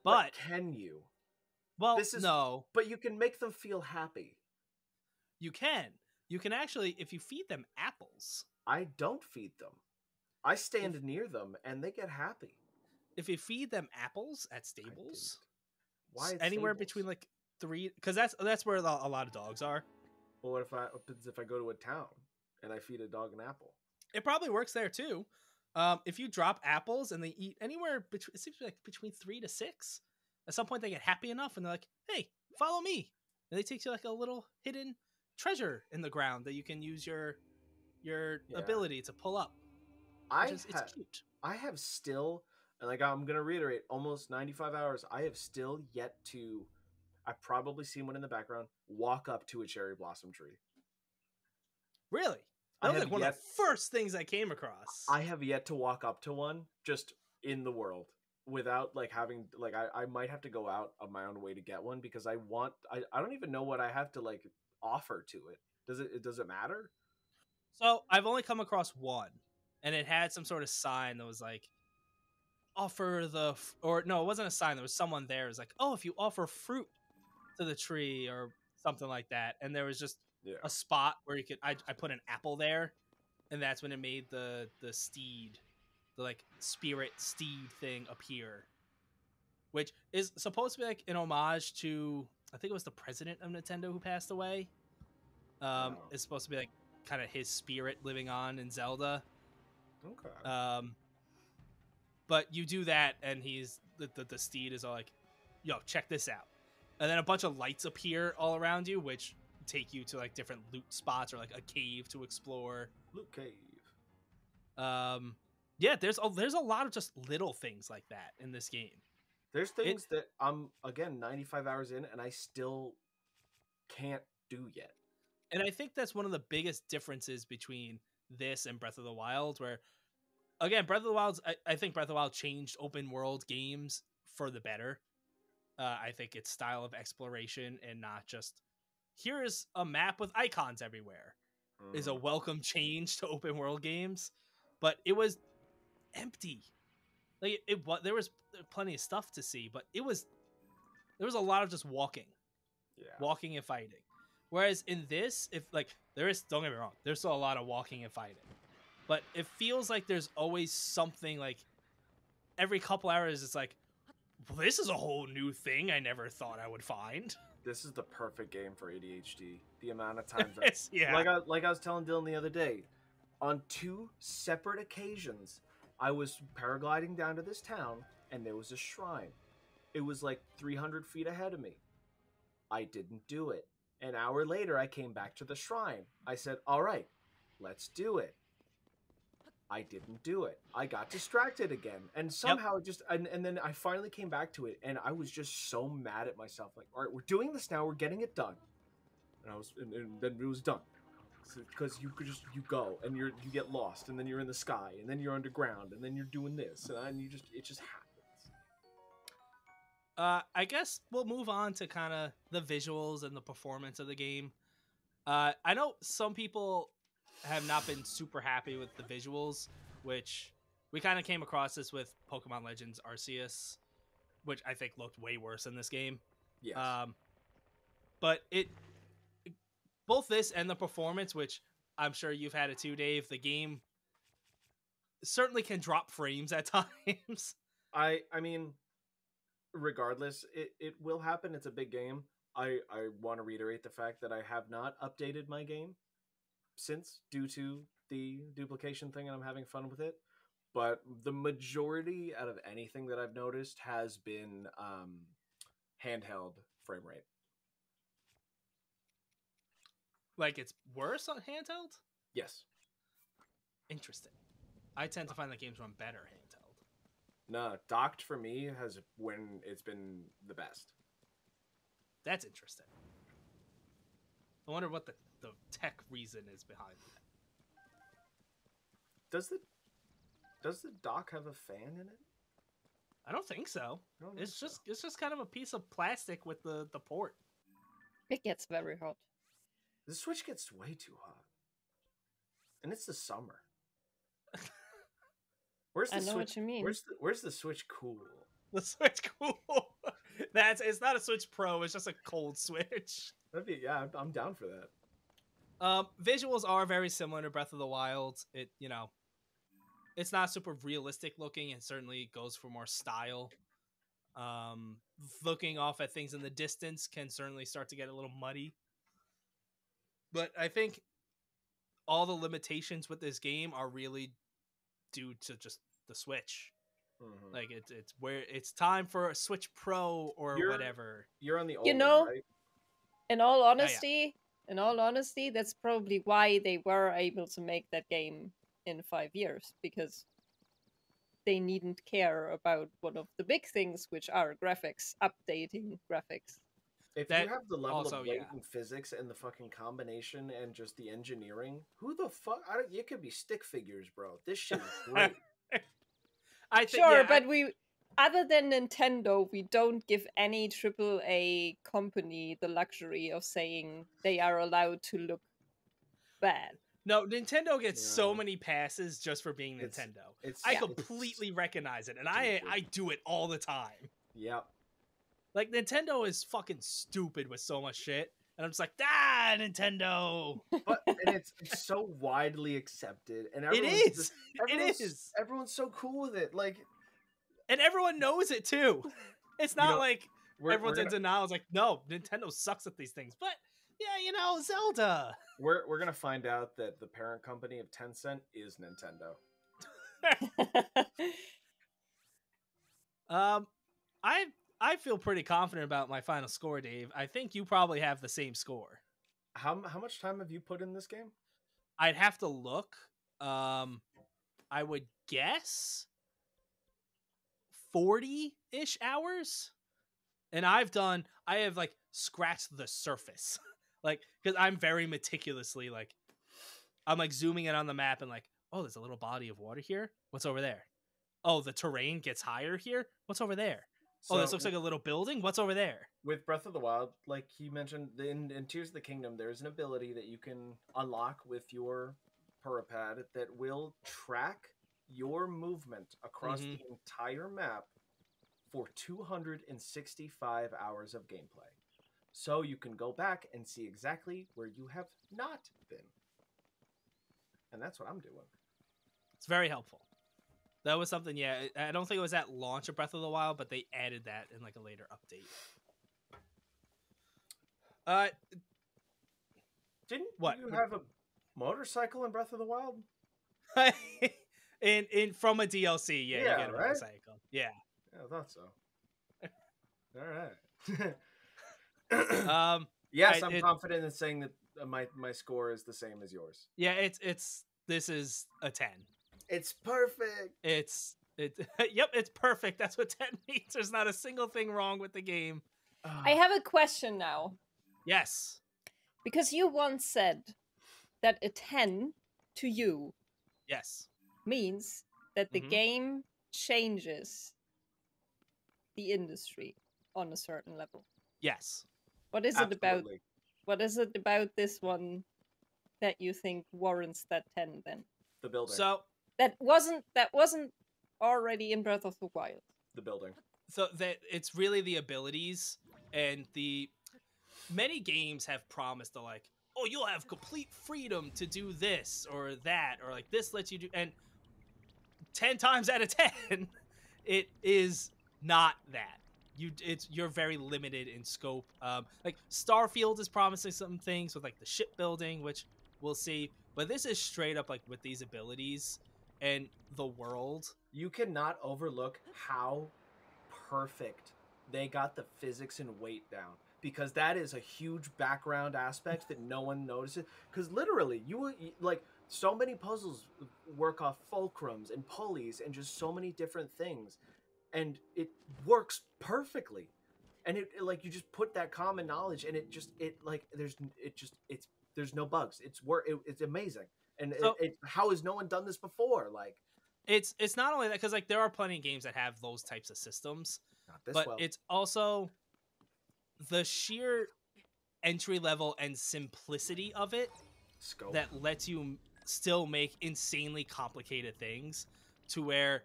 But can you? Well, no. But you can make them feel happy. You can. You can actually, if you feed them apples. I don't feed them. I stand near them and they get happy. If you feed them apples at stables, why anywhere stables? between like 3, because that's where a lot of dogs are. Well, what if I go to a town and I feed a dog an apple? It probably works there too. If you drop apples and they eat anywhere between, it seems like between 3 to 6. At some point, they get happy enough and they're like, "Hey, follow me!" And they take you like a little hidden treasure in the ground that you can use your ability to pull up. It's cute. I have still, and like I'm gonna reiterate, almost 95 hours. I have still yet to. I've probably seen one in the background. Walk up to a cherry blossom tree. Really? That was like one of the first things I came across. I have yet to walk up to one just in the world without like having like I might have to go out of my own way to get one because I don't even know what I have to like offer to it. Does it matter? So I've only come across one, and it had some sort of sign that was like, offer the or no, it wasn't a sign. There was someone there. It was like, oh, if you offer fruit to the tree or something like that, and there was just Yeah. a spot where you could. I put an apple there, and that's when it made the steed, the like spirit steed thing appear, which is supposed to be like an homage to, I think it was the president of Nintendo who passed away. Wow. It's supposed to be like kind of his spirit living on in Zelda. Okay. But you do that, and the steed is all like, "Yo, check this out," and then a bunch of lights appear all around you, which take you to like different loot spots or like a cave to explore. Loot cave. Yeah, there's a lot of just little things like that in this game. There's things that I'm again 95 hours in and I still can't do yet. And I think that's one of the biggest differences between this and Breath of the Wild, where again, Breath of the Wild, I think Breath of the Wild changed open world games for the better. I think its style of exploration and not just here's a map with icons everywhere is a welcome change to open world games. But it was empty. Like there was plenty of stuff to see, but there was a lot of just walking, walking and fighting. Whereas in this, if like don't get me wrong, there's still a lot of walking and fighting, but it feels like there's always something. Like every couple hours, it's like, well, this is a whole new thing I never thought I would find. This is the perfect game for ADHD. The amount of times, like I was telling Dylan the other day, on 2 separate occasions, I was paragliding down to this town, and there was a shrine. It was like 300 feet ahead of me. I didn't do it. An hour later, I came back to the shrine. I said, all right, let's do it. I didn't do it. I got distracted again. And somehow and then I finally came back to it, and I was just so mad at myself. Like, all right, we're doing this now. We're getting it done. And then it was done. Because you go and you get lost, and then you're in the sky, and then you're underground, and then you're doing this, and it just happens. I guess we'll move on to kind of the visuals and the performance of the game. I know some people have not been super happy with the visuals, which we kind of came across this with Pokemon Legends Arceus, which I think looked way worse in this game. Yes. But both this and the performance, which I'm sure you've had it too, Dave, the game certainly can drop frames at times. I mean, regardless, it will happen. It's a big game. I want to reiterate the fact that I have not updated my game since, due to the duplication thing, and I'm having fun with it. But the majority out of anything that I've noticed has been handheld frame rate. Like it's worse on handheld? Yes. Interesting. I tend to find that games run better handheld. No, docked for me has when it's been the best. That's interesting. I wonder what the tech reason is behind that. Does the dock have a fan in it? I don't think so. It's just kind of a piece of plastic with the port. It gets very hot. The Switch gets way too hot. And it's the summer. Where's the I know Switch? what you mean. Where's the Switch cool? The Switch cool. It's not a Switch Pro, it's just a cold Switch. I'm down for that. Visuals are very similar to Breath of the Wild. It's not super realistic looking. It certainly goes for more style. Looking off at things in the distance can certainly start to get a little muddy. But I think all the limitations with this game are really due to just the Switch. Mm-hmm. Like it's where it's time for a Switch Pro or whatever. You're on the old one, right? In all honesty, that's probably why they were able to make that game in 5 years, because they needn't care about one of the big things, which are graphics, updating graphics. If you have the level of latent physics and the fucking combination and just the engineering, who the fuck? It could be stick figures, bro. This shit is great. But other than Nintendo, we don't give any AAA company the luxury of saying they are allowed to look bad. No, Nintendo gets so Yeah. many passes just for being It's- Nintendo. It's I Yeah. completely recognize it, and stupid. I do it all the time. Yep. Like, Nintendo is fucking stupid with so much shit, and I'm just like, Nintendo. But and it's so widely accepted, and It everyone's is. just, It is. everyone's so cool with it. Like, And everyone knows it too. It's not know, like we're everyone's in gonna, denial. It's like, no, Nintendo sucks at these things. But yeah, Zelda. we're gonna find out that the parent company of Tencent is Nintendo. I feel pretty confident about my final score, Dave. I think you probably have the same score. How much time have you put in this game? I'd have to look. I would guess 40-ish hours. And I have like scratched the surface. Like, because I'm very meticulously like, I'm like zooming in on the map and like, oh, there's a little body of water here. What's over there? Oh, the terrain gets higher here. What's over there? So, Oh, this looks like a little building. What's over there? with Breath of the Wild, like he mentioned, in Tears of the Kingdom, there's an ability that you can unlock with your Purapad that will track your movement across Mhm. the entire map for 265 hours of gameplay. So you can go back and see exactly where you have not been. And that's what I'm doing. It's very helpful. That was something, yeah. I don't think it was at launch of Breath of the Wild, but they added that in like a later update. Didn't What? you have a motorcycle in Breath of the Wild? in from a DLC, yeah, Yeah, you get a right? motorcycle. Yeah. Yeah, I thought so. All right. Yes, I'm confident in saying that my score is the same as yours. Yeah, this is a 10. It's perfect. Yep, it's perfect. That's what 10 means. There's not a single thing wrong with the game. I have a question now. Yes. Because you once said that a 10 to you Yes. means that the Mhm. game changes the industry on a certain level. Yes. What is it about? What is it about this one that you think warrants that 10 then? The building. So that wasn't already in Breath of the Wild. The building. So that it's really the abilities, and the many games have promised to like, oh, you'll have complete freedom to do this or that, or like this lets you do, and 10 times out of 10 it is not that. You're very limited in scope. Like Starfield is promising some things with like the shipbuilding, which we'll see, but this is straight up like with these abilities and the world. You cannot overlook how perfect they got the physics and weight down, because that is a huge background aspect that no one notices. Because literally, you like so many puzzles work off fulcrums and pulleys and just so many different things, and it works perfectly. And it like you just put that common knowledge, and there's no bugs. It's amazing. And So, how has no one done this before? Like, it's not only that, because like there are plenty of games that have those types of systems, not this but well. it's also the sheer entry level and simplicity of it Scope. that lets you still make insanely complicated things, to where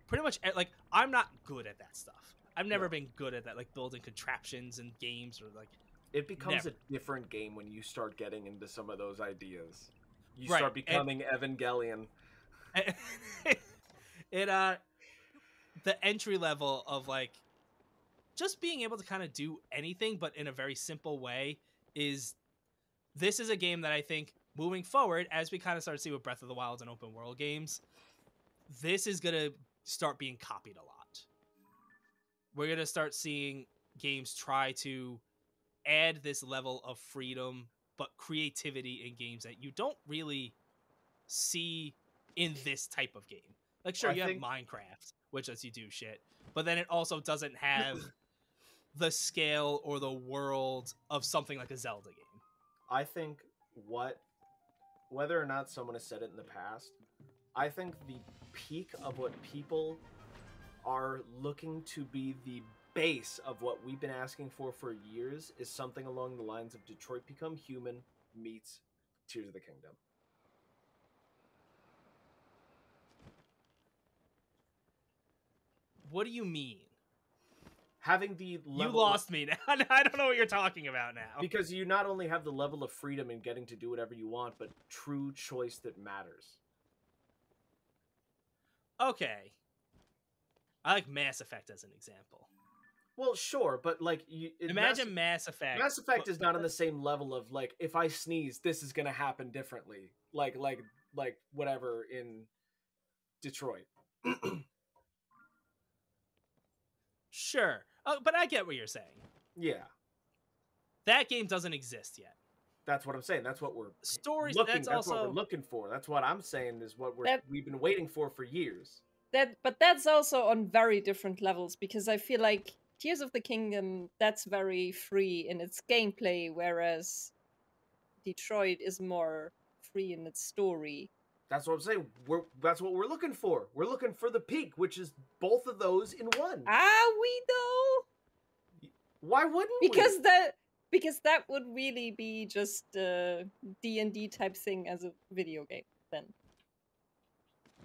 pretty much like I'm not good at that stuff. I've never been good at that, like building contraptions and games, or like it becomes never. a different game when you start getting into some of those ideas. You Right, start becoming Evangelion. The entry level of like just being able to kind of do anything but in a very simple way this is a game that I think moving forward, as we kind of start to see with Breath of the Wild and open world games, this is gonna start being copied a lot. We're gonna start seeing games try to add this level of freedom but creativity in games that you don't really see in this type of game. Like, sure, you have Minecraft, which lets you do shit, but then it also doesn't have the scale or the world of something like a Zelda game. I think whether or not someone has said it in the past, I think the peak of what people are looking to be the base of what we've been asking for years is something along the lines of Detroit Become Human meets Tears of the Kingdom. What do you mean? Having the level You lost me now. I don't know what you're talking about now. because you not only have the level of freedom in getting to do whatever you want, but true choice that matters. Okay. I like Mass Effect as an example. Well, sure, but like Imagine Mass Effect. Mass Effect is not on the same level of like if I sneeze, this is gonna happen differently. Like whatever in Detroit. Sure. But I get what you're saying. Yeah, That game doesn't exist yet. that's what I'm saying. That's what we're Stories. looking. That's That's what also we're looking for. That's what I'm saying is what That- we've been waiting for years. But that's also on very different levels, because I feel like Tears of the Kingdom, that's very free in its gameplay, whereas Detroit is more free in its story. That's what I'm saying. That's what we're looking for. We're looking for the peak, which is both of those in one. Are we though? Why wouldn't we? Because that would really be just a D&D type thing as a video game then.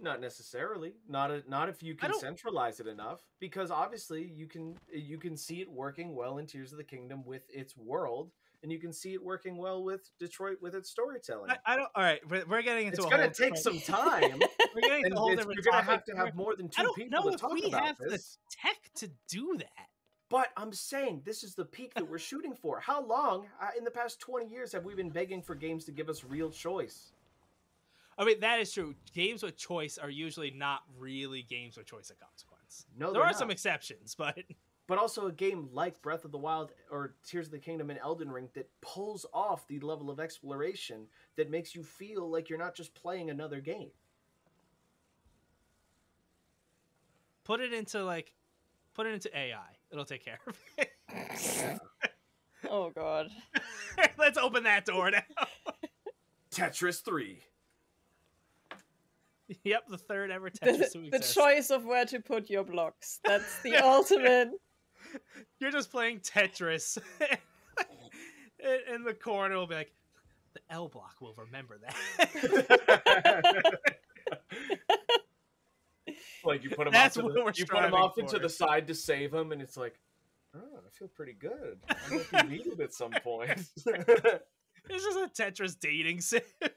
Not necessarily. Not if you can centralize it enough. Because obviously you can see it working well in Tears of the Kingdom with its world, and you can see it working well with Detroit with its storytelling. I don't. All right, we're getting into. It's gonna take some time. We're getting into a whole different You're gonna topic. have to have more than two I don't people know to if talk we about have the this. tech to do that. But I'm saying this is the peak that we're shooting for. How long in the past 20 years have we been begging for games to give us real choice? I mean, that is true. Games with choice are usually not really games with choice of consequence. No, there are not. some exceptions, but also a game like Breath of the Wild or Tears of the Kingdom and Elden Ring that pulls off the level of exploration that makes you feel like you're not just playing another game. put it into AI. It'll take care of it. Oh god. Let's open that door now. Tetris 3. Yep, the third ever Tetris to The exist. choice of where to put your blocks. That's the ultimate. You're just playing Tetris. In the corner will be like, the L block will remember that. Like you put him That's off, what we're striving off for. into the side to save him, and it's like, oh, I feel pretty good. I might be needed at some point. It's just a Tetris dating sim. But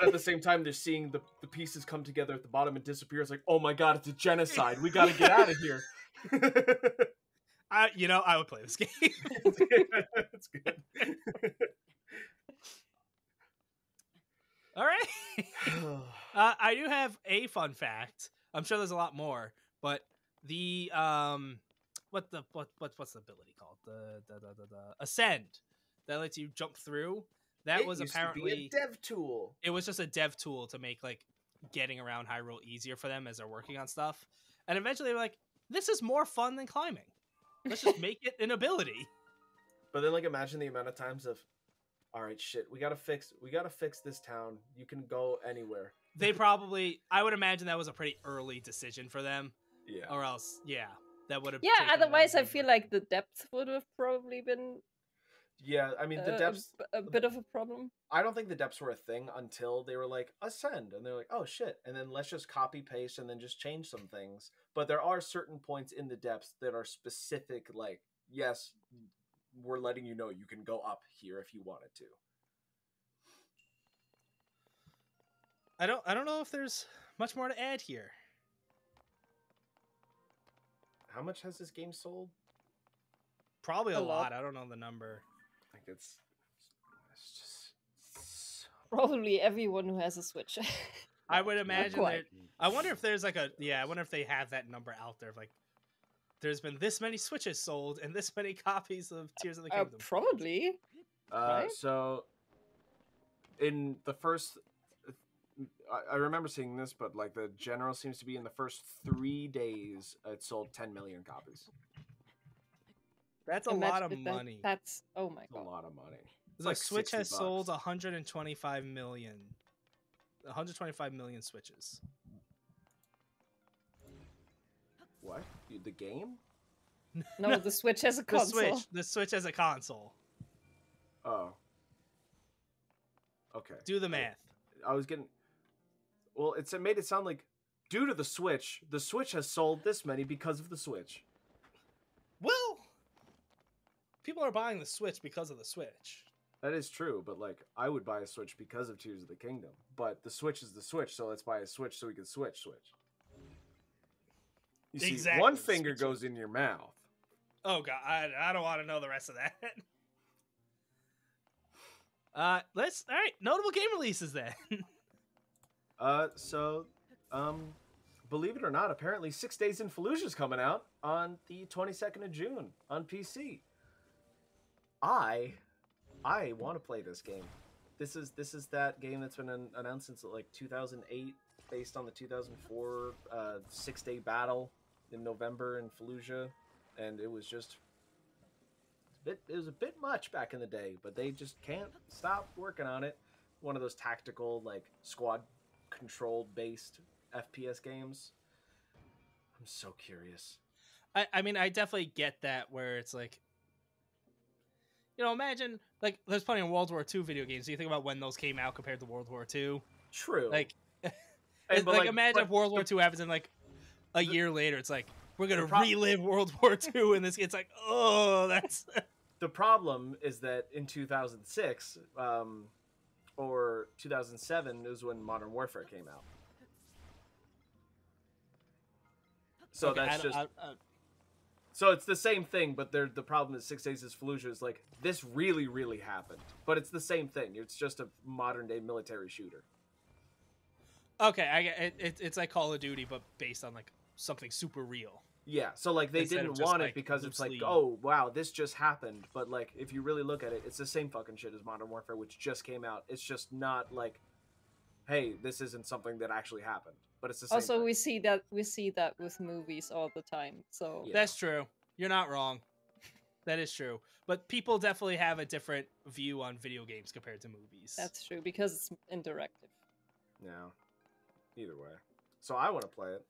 at the same time, they're seeing the pieces come together at the bottom and disappear. It's like, oh my god, it's a genocide. We got to get out of here. I would play this game. That's good. All right. I do have a fun fact. I'm sure there's a lot more, but the what's the ability called? The Ascend that lets you jump through. That It was used apparently to be a dev tool. It was just a dev tool to make like getting around Hyrule easier for them as they're working on stuff. And eventually they're like, this is more fun than climbing. Let's just make it an ability. But then, like, imagine the amount of times of, all right, shit, we gotta fix this town. You can go anywhere. They probably, I would imagine that was a pretty early decision for them. Yeah. Or else, yeah, that would have. Yeah, otherwise I feel like the depth would have probably been Yeah, I mean, the depths... a bit of a problem. I don't think the depths were a thing until they were like, Ascend. And they're like, oh, shit. And then let's just copy, paste, and then just change some things. But there are certain points in the depths that are specific, like, yes, we're letting you know you can go up here if you wanted to. I don't know if there's much more to add here. How much has this game sold? Probably a A lot. lot. I don't know the number. I think it's just... Probably everyone who has a Switch. I would imagine quite. that. I wonder if there's like I wonder if they have that number out there. Like, there's been this many Switches sold and this many copies of Tears of the Kingdom. Probably. Right? So, in the first... I remember seeing this, but like the general seems to be in the first 3 days, it sold 10 million copies. That's a lot of money. That's oh my That's god. a lot of money. It's The like Switch has $60. sold 125 million. 125 million Switches. What? The game? No, the Switch has a The console. Switch as a console. Oh. Okay. Do the math. I was getting... Well, it made it sound like due to the Switch has sold this many because of the Switch. Well, people are buying the Switch because of the Switch. That is true, but like I would buy a Switch because of Tears of the Kingdom. But the Switch is the Switch, so let's buy a Switch so we can switch. You see, Exactly. one finger goes in your mouth. Oh god, I don't want to know the rest of that. All right, notable game releases then. Believe it or not, apparently 6 Days in Fallujah is coming out on the 22nd of June on PC. I want to play this game. This is that game that's been announced since like 2008, based on the 2004 6-day battle in November in Fallujah, and it was just it was a bit much back in the day, but they just can't stop working on it. One of those tactical, like squad controlled based FPS games. I'm so curious. I mean, I definitely get that, where it's like, imagine, like, there's plenty of World War II video games. So you think about when those came out compared to World War II. True. Like, imagine if World War II happens in like a year later. It's like, we're gonna relive World War II, and it's like, oh, that's. The problem is that in 2006 or 2007 is when Modern Warfare came out. So okay, that's just. So it's the same thing, but the problem is 6 Days in Fallujah is like, this really, really happened. But it's the same thing. It's just a modern day military shooter. Okay, I get it. It's like Call of Duty, but based on like something super real. Yeah, so like they didn't want it because it's like, oh wow, this just happened. But like if you really look at it, it's the same fucking shit as Modern Warfare, which just came out. It's just not like, hey, this isn't something that actually happened. But it's the same. Also, thing. we see that with movies all the time. So yeah. That's true. You're not wrong. That is true. But people definitely have a different view on video games compared to movies. That's true, because it's interactive. Yeah. Either way. So I want to play it.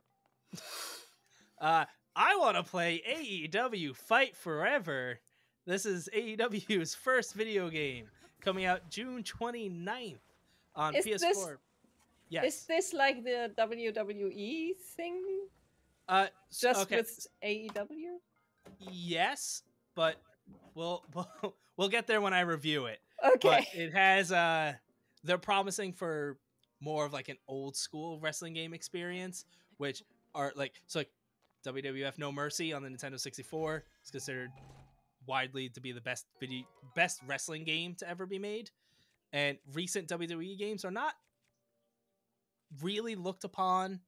I want to play AEW Fight Forever. This is AEW's first video game, coming out June 29th on PS4. Yes. Is this like the WWE thing? Just with AEW? Yes, but we'll get there when I review it. Okay. But it has they're promising for more of like an old school wrestling game experience, which are like WWF No Mercy on the Nintendo 64 is considered widely to be the best wrestling game to ever be made, and recent WWE games are not really looked upon.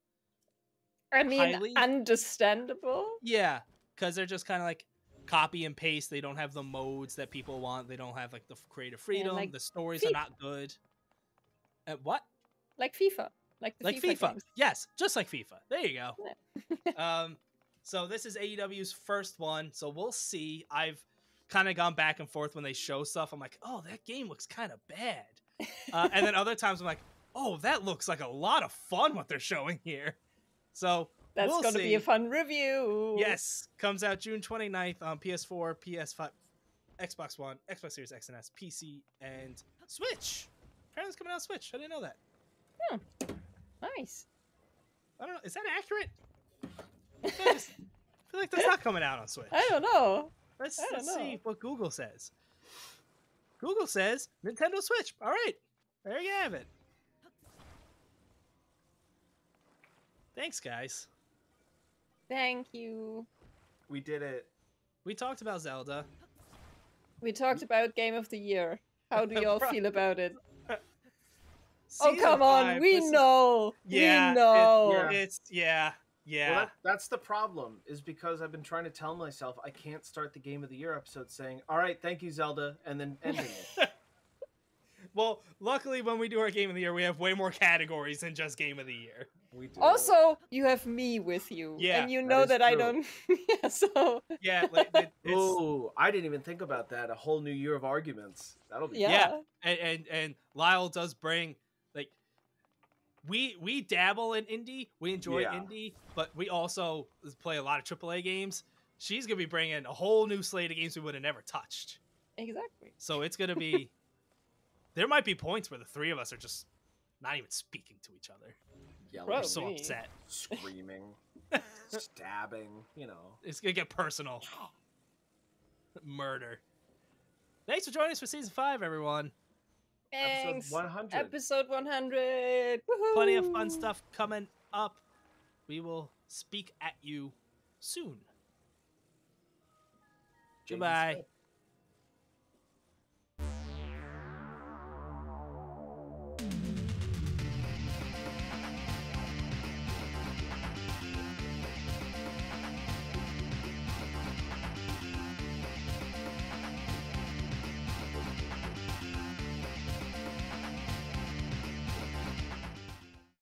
I mean, highly. Understandable. Yeah, because they're just kind of like copy and paste. They don't have the modes that people want. They don't have like the creative freedom. Like the stories are not good. What? Like FIFA. Like FIFA. Games. Yes, just like FIFA. There you go. Yeah. So this is AEW's first one. So we'll see. I've kind of gone back and forth when they show stuff. I'm like, oh, that game looks kind of bad. And then other times I'm like, oh, that looks like a lot of fun what they're showing here. So that's going to be a fun review. Yes. Comes out June 29th on PS4, PS5, Xbox One, Xbox Series X and S, PC, and Switch. Apparently it's coming out on Switch. I didn't know that. Nice. I don't know. Is that accurate? I feel like that's not coming out on Switch. I don't know. Let's see what Google says. Google says Nintendo Switch. All right. There you have it. Thanks, guys. Thank you. We did it. We talked about Zelda. We talked about Game of the Year. How do y'all feel about it? Season come on, 5, we know. Yeah, we know. It's yeah. Well, that's the problem, is because I've been trying to tell myself I can't start the Game of the Year episode saying, all right, thank you, Zelda, and then ending it. Well, luckily when we do our Game of the Year, we have way more categories than just Game of the Year. We do. Also, you have me with you. Yeah, and you know that I don't... yeah, so... Yeah, like, oh, I didn't even think about that. A whole new year of arguments. That'll be Yeah. And Lile does bring... Like, we dabble in indie. We enjoy indie, but we also play a lot of AAA games. She's going to be bringing a whole new slate of games we would have never touched. Exactly. So it's going to be... There might be points where the three of us are just not even speaking to each other. Yelling, We're so Probably. upset. screaming, stabbing. You know. It's gonna get personal. Murder. Thanks for joining us for season 5, everyone. Thanks. Episode 100. Episode 100. Woohoo! Plenty of fun stuff coming up. We will speak at you soon. James Goodbye. Smith.